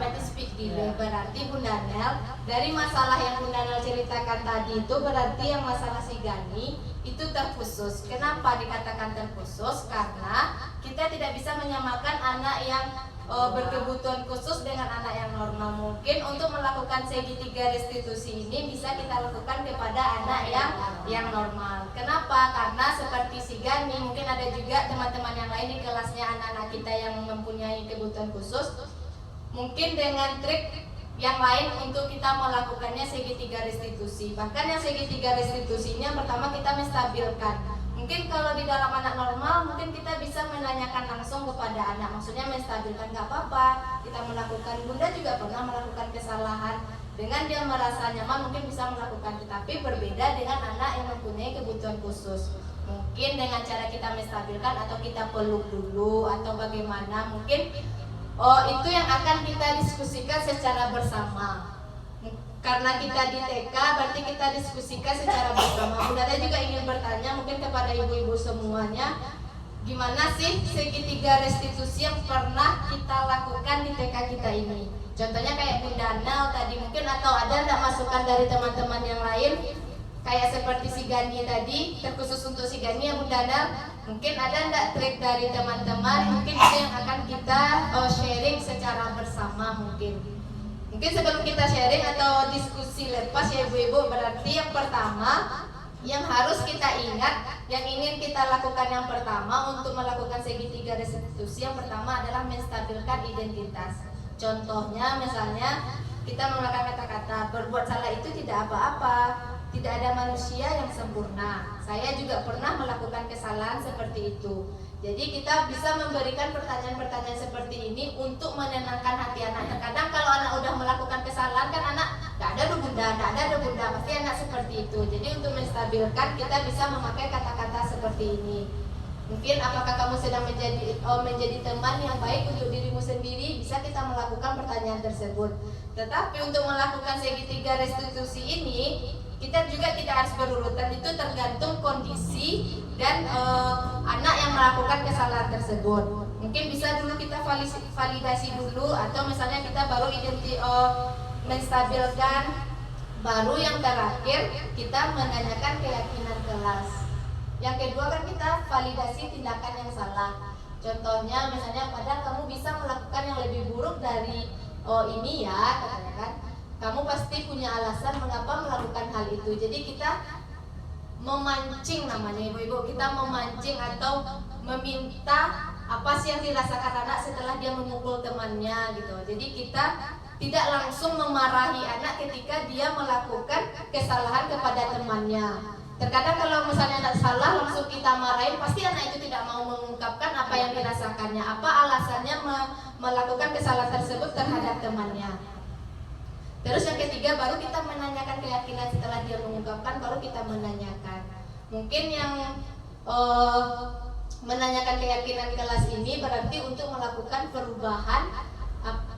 berarti speak delay. Berarti Bunda Nel dari masalah yang Bunda Nel ceritakan tadi itu berarti yang masalah si Gani itu terkhusus. Kenapa dikatakan terkhusus? Karena kita tidak bisa menyamakan anak yang berkebutuhan khusus dengan anak yang normal. Mungkin untuk melakukan segitiga restitusi ini bisa kita lakukan kepada anak yang normal. Kenapa? Karena seperti si Gani, mungkin ada juga teman-teman yang lain di kelasnya anak-anak kita yang mempunyai kebutuhan khusus. Mungkin dengan trik yang lain untuk kita melakukannya segitiga restitusi. Bahkan yang segitiga restitusinya pertama kita menstabilkan. Mungkin kalau di dalam anak normal mungkin kita bisa menanyakan langsung kepada anak, maksudnya menstabilkan, gak apa-apa kita melakukan. Bunda juga pernah melakukan kesalahan, dengan dia merasa nyaman mungkin bisa melakukan. Tetapi berbeda dengan anak yang mempunyai kebutuhan khusus. Mungkin dengan cara kita menstabilkan atau kita peluk dulu atau bagaimana, mungkin itu yang akan kita diskusikan secara bersama. Karena kita di TK berarti kita diskusikan secara bersama. Bunda juga ingin bertanya mungkin kepada ibu-ibu semuanya, gimana sih segitiga restitusi yang pernah kita lakukan di TK kita ini? Contohnya kayak Bunda Nel tadi mungkin, atau ada enggak masukan dari teman-teman yang lain? Kayak seperti si Gani tadi, terkhusus untuk si Gani ya Bunda Nel. Mungkin ada enggak trik dari teman-teman? Mungkin itu yang akan kita sharing secara bersama mungkin. Mungkin sebelum kita sharing atau diskusi lepas ya ibu-ibu, berarti yang pertama yang harus kita ingat, yang ingin kita lakukan yang pertama untuk melakukan segitiga restitusi, yang pertama adalah menstabilkan identitas. Contohnya misalnya kita menggunakan kata-kata berbuat salah itu tidak apa-apa, tidak ada manusia yang sempurna. Saya juga pernah melakukan kesalahan seperti itu. Jadi kita bisa memberikan pertanyaan-pertanyaan seperti ini untuk menenangkan hati anak. Terkadang kalau anak udah melakukan kesalahan kan anak gak ada bunda, pasti anak seperti itu. Jadi untuk menstabilkan kita bisa memakai kata-kata seperti ini. Mungkin apakah kamu sedang menjadi teman yang baik untuk dirimu sendiri, bisa kita melakukan pertanyaan tersebut. Tetapi untuk melakukan segitiga restitusi ini kita juga tidak harus berurutan, itu tergantung kondisi dan anak yang melakukan kesalahan tersebut. Mungkin bisa dulu kita validasi dulu, atau misalnya kita baru menstabilkan, baru yang terakhir kita menanyakan keyakinan kelas. Yang kedua kan kita validasi tindakan yang salah. Contohnya misalnya, padahal kamu bisa melakukan yang lebih buruk dari ini ya, katanya kan. Kamu pasti punya alasan mengapa melakukan hal itu. Jadi kita memancing, namanya ibu-ibu, kita memancing atau meminta apa sih yang dirasakan anak setelah dia memukul temannya gitu. Jadi kita tidak langsung memarahi anak ketika dia melakukan kesalahan kepada temannya. Terkadang kalau misalnya anak salah langsung kita marahin, pasti anak itu tidak mau mengungkapkan apa yang dirasakannya, apa alasannya melakukan kesalahan tersebut terhadap temannya. Terus yang ketiga baru kita menanyakan keyakinan, setelah dia mengungkapkan baru kita menanyakan. Mungkin yang menanyakan keyakinan kelas ini berarti untuk melakukan perubahan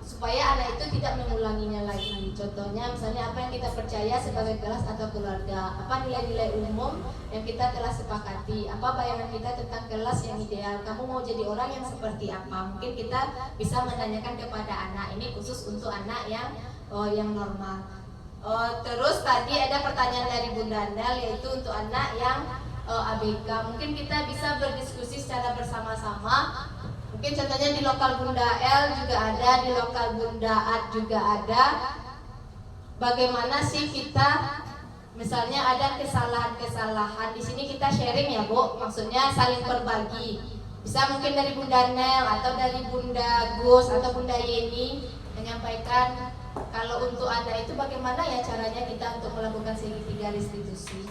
supaya anak itu tidak mengulanginya lagi. Contohnya misalnya apa yang kita percaya sebagai kelas atau keluarga, apa nilai-nilai umum yang kita telah sepakati, apa bayangan kita tentang kelas yang ideal, kamu mau jadi orang yang seperti apa. Mungkin kita bisa menanyakan kepada anak, ini khusus untuk anak yang normal. Terus tadi ada pertanyaan dari Bunda Nel, yaitu untuk anak yang ABK. Mungkin kita bisa berdiskusi secara bersama-sama. Mungkin contohnya di lokal Bunda L juga ada, di lokal Bunda Ad juga ada. Bagaimana sih kita Misalnya ada kesalahan-kesalahan, di sini kita sharing ya Bu, maksudnya saling berbagi. Bisa mungkin dari Bunda Nel atau dari Bunda Gus atau Bunda Yeni menyampaikan kalau untuk anak itu bagaimana ya caranya kita untuk melakukan segitiga restitusi.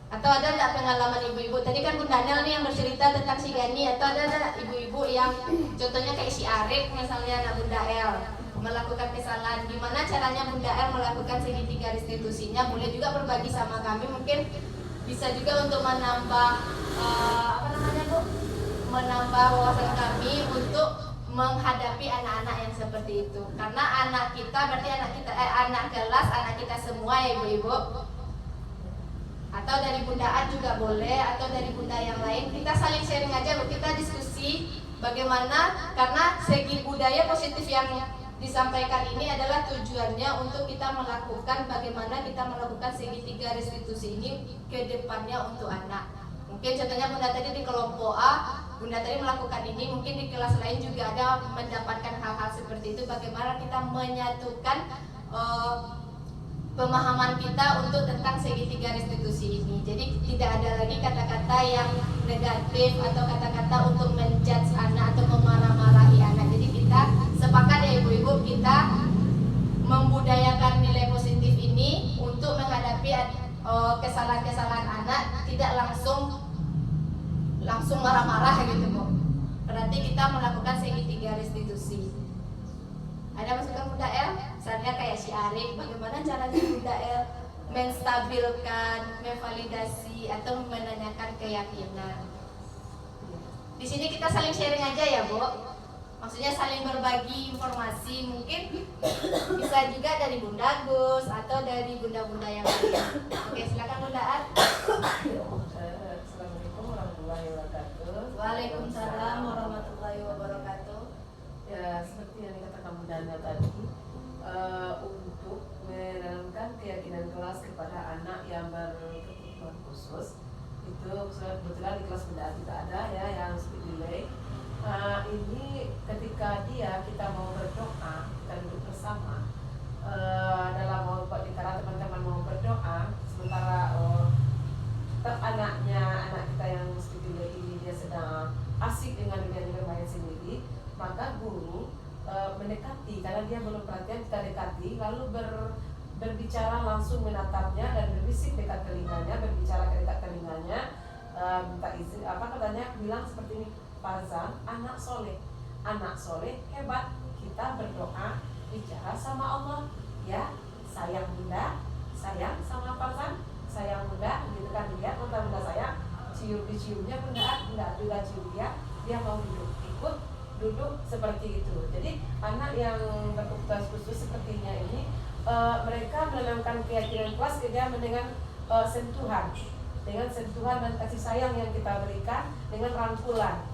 Atau ada enggak pengalaman ibu-ibu? Tadi kan Bunda Nel nih yang bercerita tentang si Gani, atau ada ibu-ibu yang contohnya kayak si Arif misalnya, anak Bunda El melakukan kesalahan, gimana caranya Bunda El melakukan segitiga restitusinya? Boleh juga berbagi sama kami, mungkin bisa juga untuk menambah menambah wawasan kami untuk menghadapi anak-anak yang seperti itu. Karena anak kita berarti anak kelas, anak kita semua ya ibu-ibu. Atau dari Bundaan juga boleh, atau dari Bunda yang lain. Kita saling sharing aja, kita diskusi bagaimana, karena segi budaya positif yang disampaikan ini adalah tujuannya untuk kita melakukan bagaimana kita melakukan segitiga restitusi ini ke depannya untuk anak. Mungkin contohnya Bunda tadi di kelompok A, Bunda tadi melakukan ini, mungkin di kelas lain juga ada mendapatkan hal-hal seperti itu. Bagaimana kita menyatukan pemahaman kita untuk tentang segitiga restitusi ini. Jadi tidak ada lagi kata-kata yang negatif atau kata-kata untuk menjudge anak atau memarah-marahi anak. Jadi kita sepakat ya ibu-ibu, kita membudayakan nilai positif ini untuk menghadapi kesalahan-kesalahan anak, tidak langsung marah-marah gitu Bu. Berarti kita melakukan segitiga restitusi. Ada masukan Bunda El? Misalnya kayak si Arif, bagaimana caranya Bunda El menstabilkan, memvalidasi atau menanyakan keyakinan. Di sini kita saling sharing aja ya Bu. Maksudnya saling berbagi informasi, mungkin bisa juga dari Bunda Gus atau dari bunda-bunda yang lain. Oke, silakan Bunda Ar. Assalamualaikum warahmatullahi wabarakatuh. Waalaikumsalam warahmatullahi wabarakatuh. Ya, seperti yang dikatakan Bunda Nel tadi, untuk menanamkan keyakinan kelas kepada anak yang berkebutuhan khusus, itu kebetulan di kelas Bunda kita ada ya yang speed delay. Ini ketika kita mau berdoa, kita duduk bersama dalam mau dikala teman-teman mau berdoa, sementara anak kita yang speed delay ini dia sedang asik dengan dunia bermain sendiri, maka guru mendekati, karena dia belum perhatian, kita dekati, lalu berbicara langsung menatapnya dan berbisik dekat telinganya, berbicara ke dekat telinganya, minta izin, bilang seperti ini, Farzan, anak soleh hebat, kita berdoa, bicara sama Allah, ya, sayang Bunda, sayang sama Farzan, sayang Bunda, gitu kan, lihat Bunda sayang, diciumnya Bunda juga cium dia mau ikut duduk seperti itu. Jadi anak yang berkebutuhan khusus sepertinya ini mereka menanamkan keyakinan kelas dengan sentuhan dan kasih sayang yang kita berikan dengan rangkulan.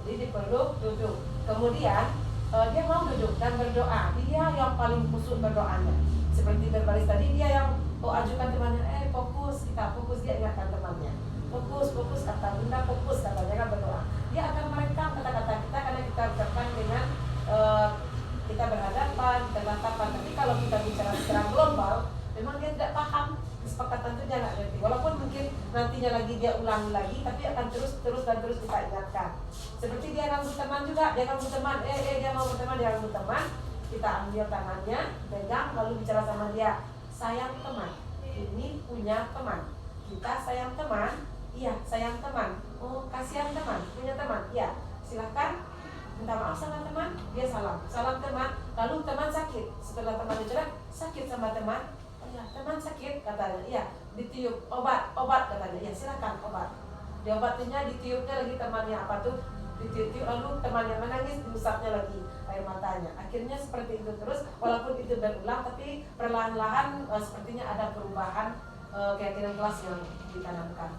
Jadi dipeluk, duduk. Kemudian dia mau duduk dan berdoa. Dia yang paling khusyuk berdoanya. Seperti berbaris tadi, dia yang ajukan temannya, fokus, kita fokus, dia ingatkan temannya. Fokus, kata Bunda, fokus, katanya kan berdoa. Dia akan merekam kata-kata kita karena kita ucapkan dengan kita berhadapan, bertatapan. Tapi kalau kita bicara secara global, memang dia tidak paham kesepakatan itu, dia nggak ngerti. Walaupun mungkin nantinya lagi dia ulangi lagi, tapi akan terus kita ingatkan. Seperti dia akan berteman juga, dia akan berteman, dia mau berteman, kita ambil tangannya, pegang, lalu bicara sama dia, sayang teman, ini punya teman, kita sayang teman, iya sayang teman, kasihan teman, punya teman, iya silahkan minta maaf sama teman, dia salam teman, lalu teman sakit, setelah teman bicara sakit sama teman, ya teman sakit katanya, iya ditiup obat katanya, ya silakan obat, diobatinnya ditiupnya lagi temannya apa tuh, ditiup lalu temannya menangis, diusapnya lagi air matanya, akhirnya seperti itu terus, walaupun itu berulang tapi perlahan-lahan sepertinya ada perubahan keyakinan kelas yang ditanamkan.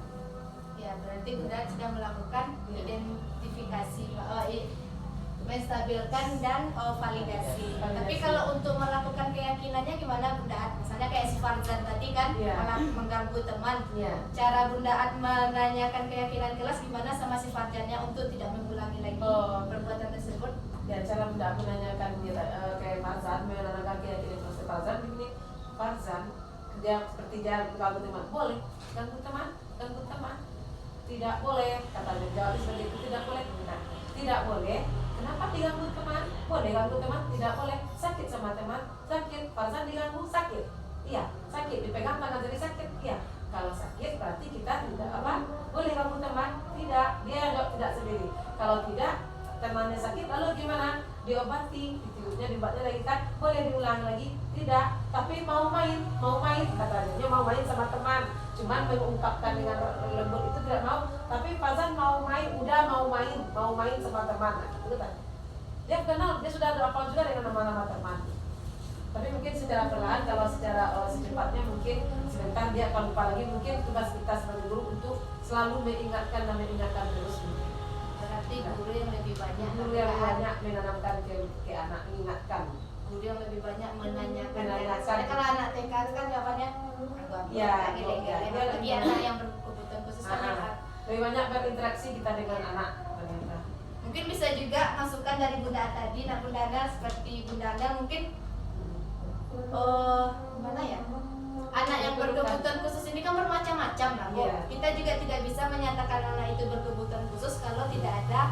Ya, berarti Bunda sudah melakukan identifikasi, menstabilkan dan validasi. Tapi kalau untuk melakukan keyakinannya gimana Bunda? Misalnya kayak si Farzan tadi kan malah mengganggu teman. Cara Bunda menanyakan keyakinan kelas gimana sama si Farzannya untuk tidak mengulangi lagi perbuatan tersebut? Ya, cara Bunda menanyakan kayak Farzan, menanyakan keyakinan kelas Farzan begini, Farzan, dia seperti dia ganggu teman, boleh ganggu teman, tidak boleh, katanya jawab seperti itu, tidak boleh. Nah, tidak boleh. Kenapa diganggu teman? Boleh ganggu teman, tidak boleh. Sakit sama teman, sakit. Farzan diganggu, sakit. Iya, sakit. Dipegang tangan jadi sakit. Iya. Kalau sakit berarti kita tidak apa? Boleh ganggu teman? Tidak. Dia tidak sendiri. Kalau tidak, temannya sakit, lalu gimana? Diobati, ditidurnya, dibuatnya lagi kan? Boleh diulang lagi? Tidak. Tapi mau main katanya. Mau main sama teman. Cuman mengungkapkan dengan lembut itu tidak mau. Tapi Fazan mau main sama teman. Nah, itu kan. Dia kenal, dia sudah hafal juga dengan nama-nama teman. Tapi mungkin secara perlahan, kalau secara secepatnya mungkin sebentar dia akan lupa lagi. Mungkin tugas kita sebagai guru untuk selalu mengingatkan terus. Berarti guru yang lebih banyak menanamkan ke anak, mengingatkan. Guru yang lebih banyak menanyakan. Menanyakan. Kalau anak TK itu kan jawabannya lebih anak yang berkebutuhan khusus kan. Lebih banyak berinteraksi kita dengan anak. Ternyata. Mungkin bisa juga masukan dari Bunda tadi. Nah, Bunda Ana seperti Bunda Ana mungkin mana ya? Anak yang berkebutuhan khusus ini kan bermacam-macam lah, Bu. Yeah. Kita juga tidak bisa menyatakan anak itu berkebutuhan khusus kalau tidak ada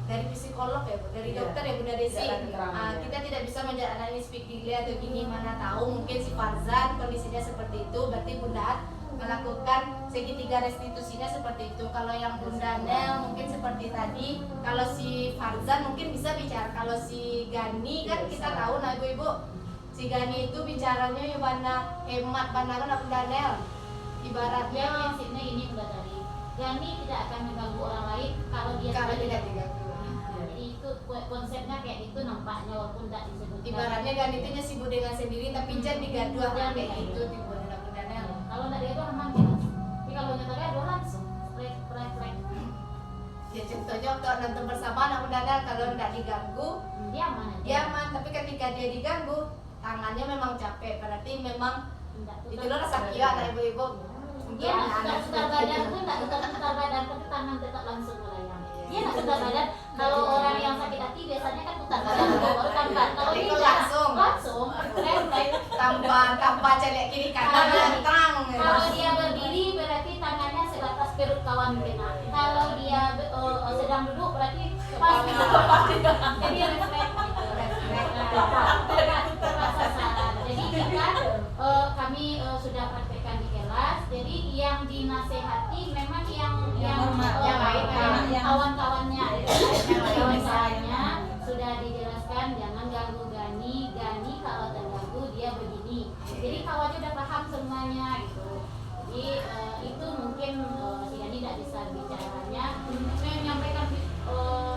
dari psikolog ya, Bu, dari dokter ya, Bunda Desi. Kita tidak bisa menjadi anak ini speak delay atau gini, mana tahu mungkin si Farzan kondisinya seperti itu, berarti Bunda melakukan segitiga restitusinya seperti itu. Kalau yang Bunda Nel mungkin seperti tadi, kalau si Farzan mungkin bisa bicara. Kalau si Gani kan kita tahu nah ibu-ibu, si Gani itu bicaranya ya bana hemat banaran aku Daniel. Ibaratnya prinsipnya ini enggak tadi. Gani tidak akan mengganggu orang lain kalau dia tidak diganggu. Jadi itu konsepnya kayak itu nampaknya walaupun tidak disebutkan. Ibaratnya Gani itu sibuk dengan sendiri tapi jangan digaduh kayak gitu tipe aku Daniel. Kalau tidak digaduh aman jelas. Tapi kalau nyata gaduh langsung refleks. Ya contohnya waktu nonton bersama anak Daniel kalau tidak diganggu dia aman. Dia aman, tapi ketika dia diganggu tangannya memang capek, berarti memang itu loh rasa kia ada ibu-ibu. Dia nggak putar badan pun nggak putar badan, tapi tangan tetap langsung melayang. Dia nggak putar badan. Kalau orang yang sakit hati biasanya kan putar badan baru tangan. Kalau ini langsung tanpa celek kiri kanan terang. Kalau dia berdiri berarti tangannya sebatas perut kawan kita. Kalau dia sedang duduk berarti pas. Jadi refleks gitu. Jadi kita kami sudah praktekkan di kelas. Jadi yang dinasehati memang yang baik, kawan-kawannya sudah dijelaskan jangan ganggu Gani kalau terganggu dia begini. Jadi kawannya udah paham semuanya gitu. Jadi itu mungkin si Gani tidak bisa bicaranya menyampaikan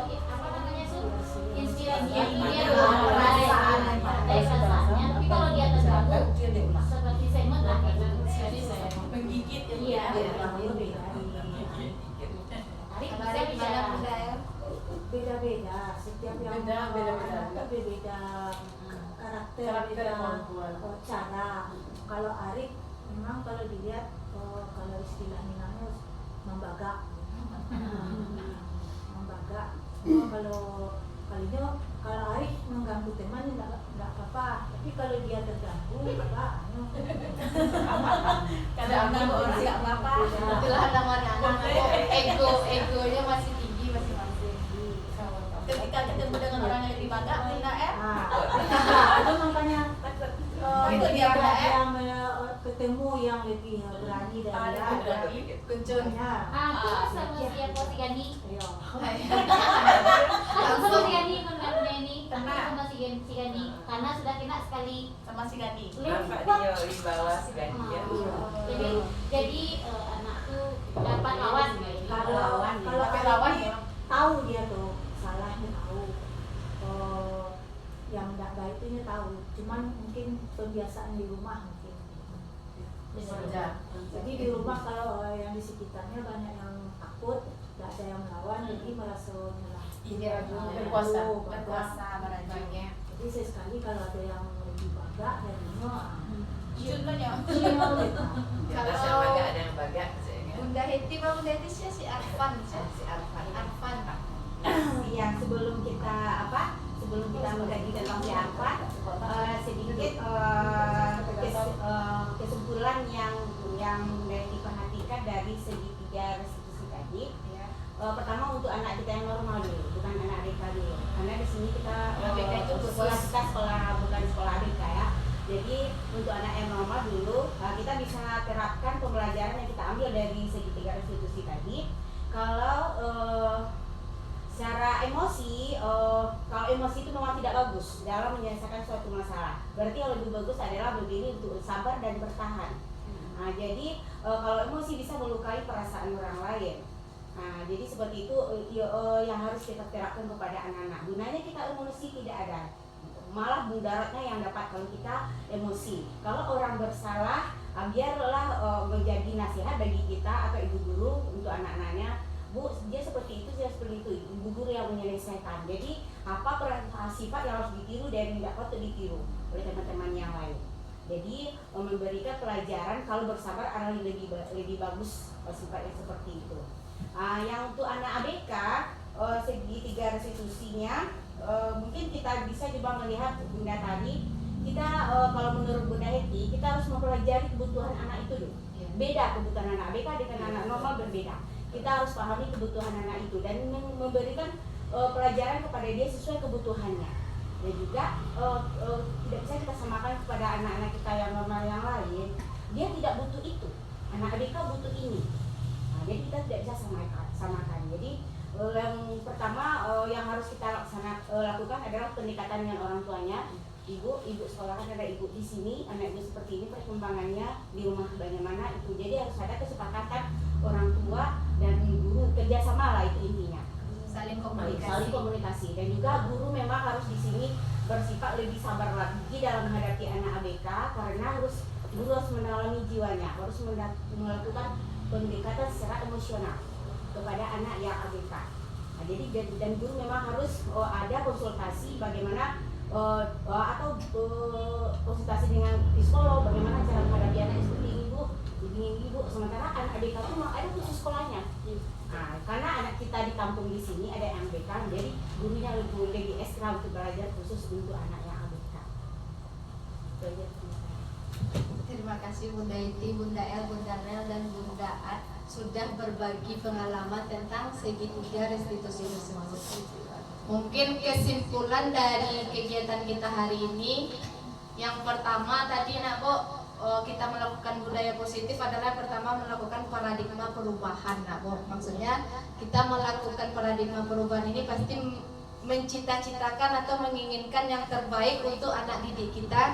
apa namanya inspirasi dia perasaannya. Tapi kalau dia terganggu seperti segmen lah jadi saya menggigit ya. Tarik bisa bicara beda-beda, setiap yang beda karakter, beda cara. Kalau Arif memang kalau dilihat kalau istilah Minangnya membagak. Kalau Arif mengganggu teman enggak apa-apa, tapi kalau dia terganggu kadang-kadang orang enggak apa-apa. Itulah anak-anak egonya masih tinggi masing-masing. Ketika ketemu dengan orang yang lebih bangga, itu makanya itu dia yang ketemu yang lebih berani dari kunculnya. Aku sama siapa si Gani? Langsung si Gani mengenai ini sama si Gani karena sudah kena sekali sama si Gani. Jadi anak tuh dapat lawan. Kalau lawan tahu dia tuh salahnya tahu. Yang tidak baik itu tahu. Cuman mungkin kebiasaan di rumah mungkin. Jadi di rumah kalau yang di sekitarnya banyak yang takut, tidak ada yang melawan, jadi merasa berkuasa barangnya. Jadi sesekali kalau ada yang lebih bangga darinya, contohnya Kalau ada yang bangga, Bunda Heti sama Bunda Heti si Arfan. Yang sebelum kita membagi tentang si Arfan, sedikit pertama untuk anak kita yang normal dulu, bukan anak ABK dulu. Karena di sini kita ABK itu sekolah kita bukan sekolah ABK ya. Jadi untuk anak yang normal dulu kita bisa terapkan pembelajaran yang kita ambil dari segitiga restitusi tadi. Kalau secara emosi, kalau emosi itu memang tidak bagus dalam menyelesaikan suatu masalah. Berarti yang lebih bagus adalah begini, untuk sabar dan bertahan. Nah, jadi kalau emosi bisa melukai perasaan orang lain. Nah, jadi seperti itu yang harus kita terapkan kepada anak-anak. Gunanya kita emosi tidak ada, malah mudaratnya yang dapat kalau kita emosi. Kalau orang bersalah, biarlah menjadi nasihat bagi kita atau ibu guru untuk anak-anaknya. Bu, dia seperti itu, dia seperti itu. Ibu guru yang menyelesaikan. Jadi apa sifat yang harus ditiru dan tidak patut ditiru oleh teman-teman yang lain. Jadi memberikan pelajaran kalau bersabar adalah lebih bagus sifatnya seperti itu. Yang untuk anak ABK segitiga restitusinya mungkin kita bisa coba melihat Bunda tadi. Kita kalau menurut Bunda Heti, kita harus mempelajari kebutuhan anak itu dulu. Beda kebutuhan anak ABK dengan anak normal, berbeda. Kita harus pahami kebutuhan anak itu dan memberikan pelajaran kepada dia sesuai kebutuhannya. Dan juga tidak bisa kita samakan kepada anak-anak kita yang normal yang lain. Dia tidak butuh itu, anak ABK butuh ini. Nah, jadi kita tidak bisa samakan. Jadi yang pertama yang harus kita lakukan adalah pendekatan dengan orang tuanya. Ibu sekolah kan ada ibu di sini, anak ibu seperti ini, perkembangannya di rumah bagaimana itu. Jadi harus ada kesepakatan orang tua dan guru, kerjasama lah itu intinya. Saling komunikasi. Dan juga guru memang harus di sini bersifat lebih sabar lagi dalam menghadapi anak ABK, karena guru harus mendalami jiwanya, harus melakukan pendekatan secara emosional kepada anak yang ABK. Nah, jadi dan guru memang harus ada konsultasi bagaimana atau konsultasi dengan psikolog, bagaimana cara menghadapi anak seperti ini ibu. Sementara anak ABK itu memang ada khusus sekolahnya. Nah, karena anak kita di kampung di sini ada yang ABK, jadi gurunya lebih ekstra untuk belajar khusus untuk anak yang ABK. Terima kasih Bunda Iti, Bunda El, Bunda Nel, dan Bunda Ad sudah berbagi pengalaman tentang segitiga restitusi tersebut. Mungkin kesimpulan dari kegiatan kita hari ini, yang pertama tadi nak Bo, kita melakukan budaya positif adalah pertama melakukan paradigma perubahan. Nak Bo, maksudnya kita melakukan paradigma perubahan ini pasti mencita-citakan atau menginginkan yang terbaik untuk anak didik kita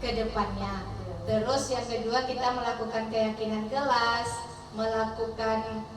ke depannya. Terus yang kedua, kita melakukan keyakinan kelas, melakukan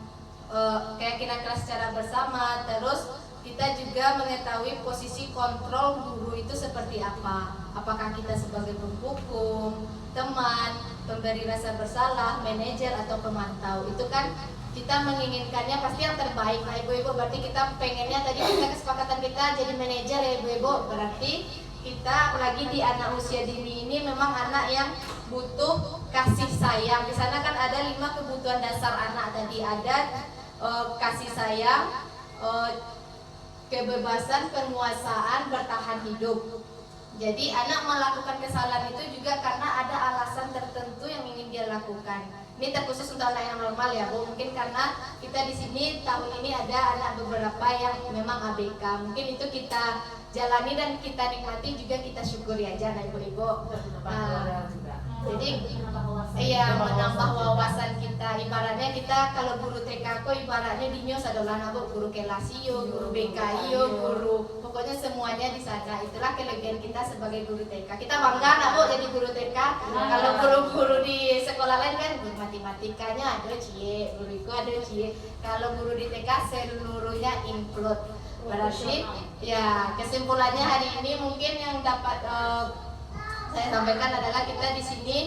keyakinan kelas secara bersama. Terus kita juga mengetahui posisi kontrol guru itu seperti apa. Apakah kita sebagai penghukum, teman, pemberi rasa bersalah, manajer, atau pemantau. Itu kan kita menginginkannya pasti yang terbaik. Nah ibu-ibu, berarti kita pengennya tadi kesepakatan kita jadi manajer ya ibu-ibu. Berarti kita apalagi di anak usia dini ini memang anak yang butuh kasih sayang. Di sana kan ada 5 kebutuhan dasar anak tadi. Ada kasih sayang, kebebasan, penguasaan, bertahan hidup. Jadi anak melakukan kesalahan itu juga karena ada alasan tertentu yang ingin dia lakukan. Ini terkhusus untuk anak yang normal ya Bu. Mungkin karena kita di sini tahun ini ada anak beberapa yang memang ABK. Mungkin itu kita jalani dan kita nikmati, juga kita syukuri aja nah ibu-ibu. Jadi iya, menambah wawasan kita. Ibaratnya kita kalau guru TK kok ibaratnya di nyos adalah nabo guru kelasio, guru BKIO, guru pokoknya semuanya di sana. Itulah kelebihan kita sebagai guru TK. Kita bangga nabo jadi guru TK. Kalau guru-guru di sekolah lain kan guru matematikanya ada cie, guru itu ada cie. Kalau guru di TK seluruhnya implode. Berarti ya kesimpulannya hari ini mungkin yang dapat saya sampaikan adalah kita di sini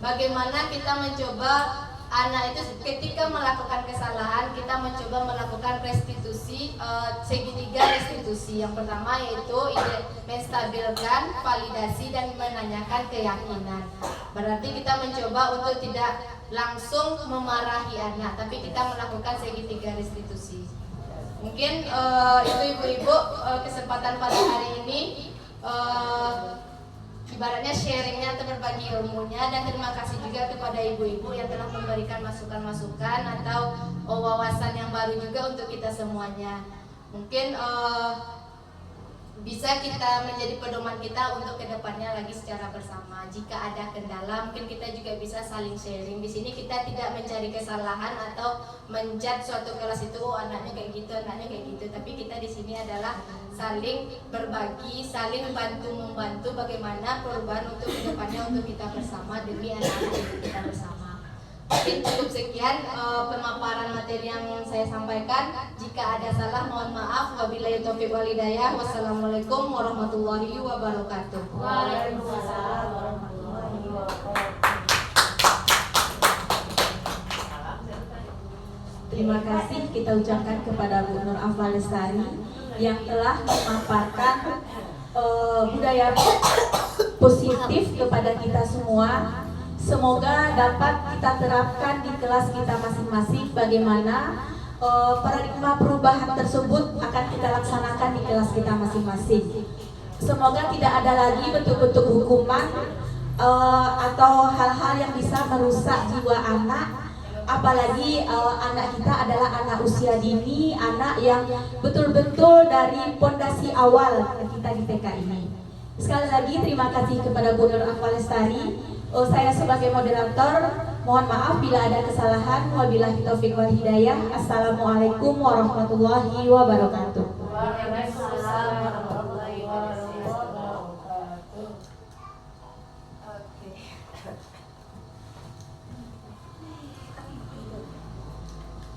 bagaimana kita mencoba anak itu ketika melakukan kesalahan kita mencoba melakukan restitusi, segitiga restitusi. Yang pertama yaitu menstabilkan, validasi, dan menanyakan keyakinan. Berarti kita mencoba untuk tidak langsung memarahi anak, tapi kita melakukan segitiga restitusi. Mungkin itu ibu-ibu kesempatan pada hari ini. ibaratnya sharingnya atau berbagi ilmunya, dan terima kasih juga kepada ibu-ibu yang telah memberikan masukan-masukan atau wawasan yang baru juga untuk kita semuanya. Mungkin bisa kita menjadi pedoman kita untuk kedepannya lagi secara bersama. Jika ada kendala, mungkin kita juga bisa saling sharing. Di sini kita tidak mencari kesalahan atau menjudge suatu kelas itu, oh anaknya kayak gitu, anaknya kayak gitu. Tapi kita di sini adalah saling berbagi, saling bantu membantu bagaimana perubahan untuk kedepannya untuk kita bersama demi anak-anak kita bersama. Mungkin cukup sekian pemaparan materi yang saya sampaikan. Jika ada salah mohon maaf. Wabillahi taufiq wal hidayah. Wassalamualaikum warahmatullahi wabarakatuh. Waalaikumsalam warahmatullahi wabarakatuh. Terima kasih kita ucapkan kepada Bu Nur Afla Lestari yang telah memaparkan budaya positif kepada kita semua. Semoga dapat kita terapkan di kelas kita masing-masing bagaimana paradigma perubahan tersebut akan kita laksanakan di kelas kita masing-masing. Semoga tidak ada lagi bentuk-bentuk hukuman atau hal-hal yang bisa merusak jiwa anak. Apalagi anak kita adalah anak usia dini, anak yang betul-betul dari pondasi awal kita di TK ini. Sekali lagi terima kasih kepada Bu Nur Afla Lestari. Saya sebagai moderator mohon maaf bila ada kesalahan. Wabillahi taufiq wal hidayah. Assalamualaikum warahmatullahi wabarakatuh.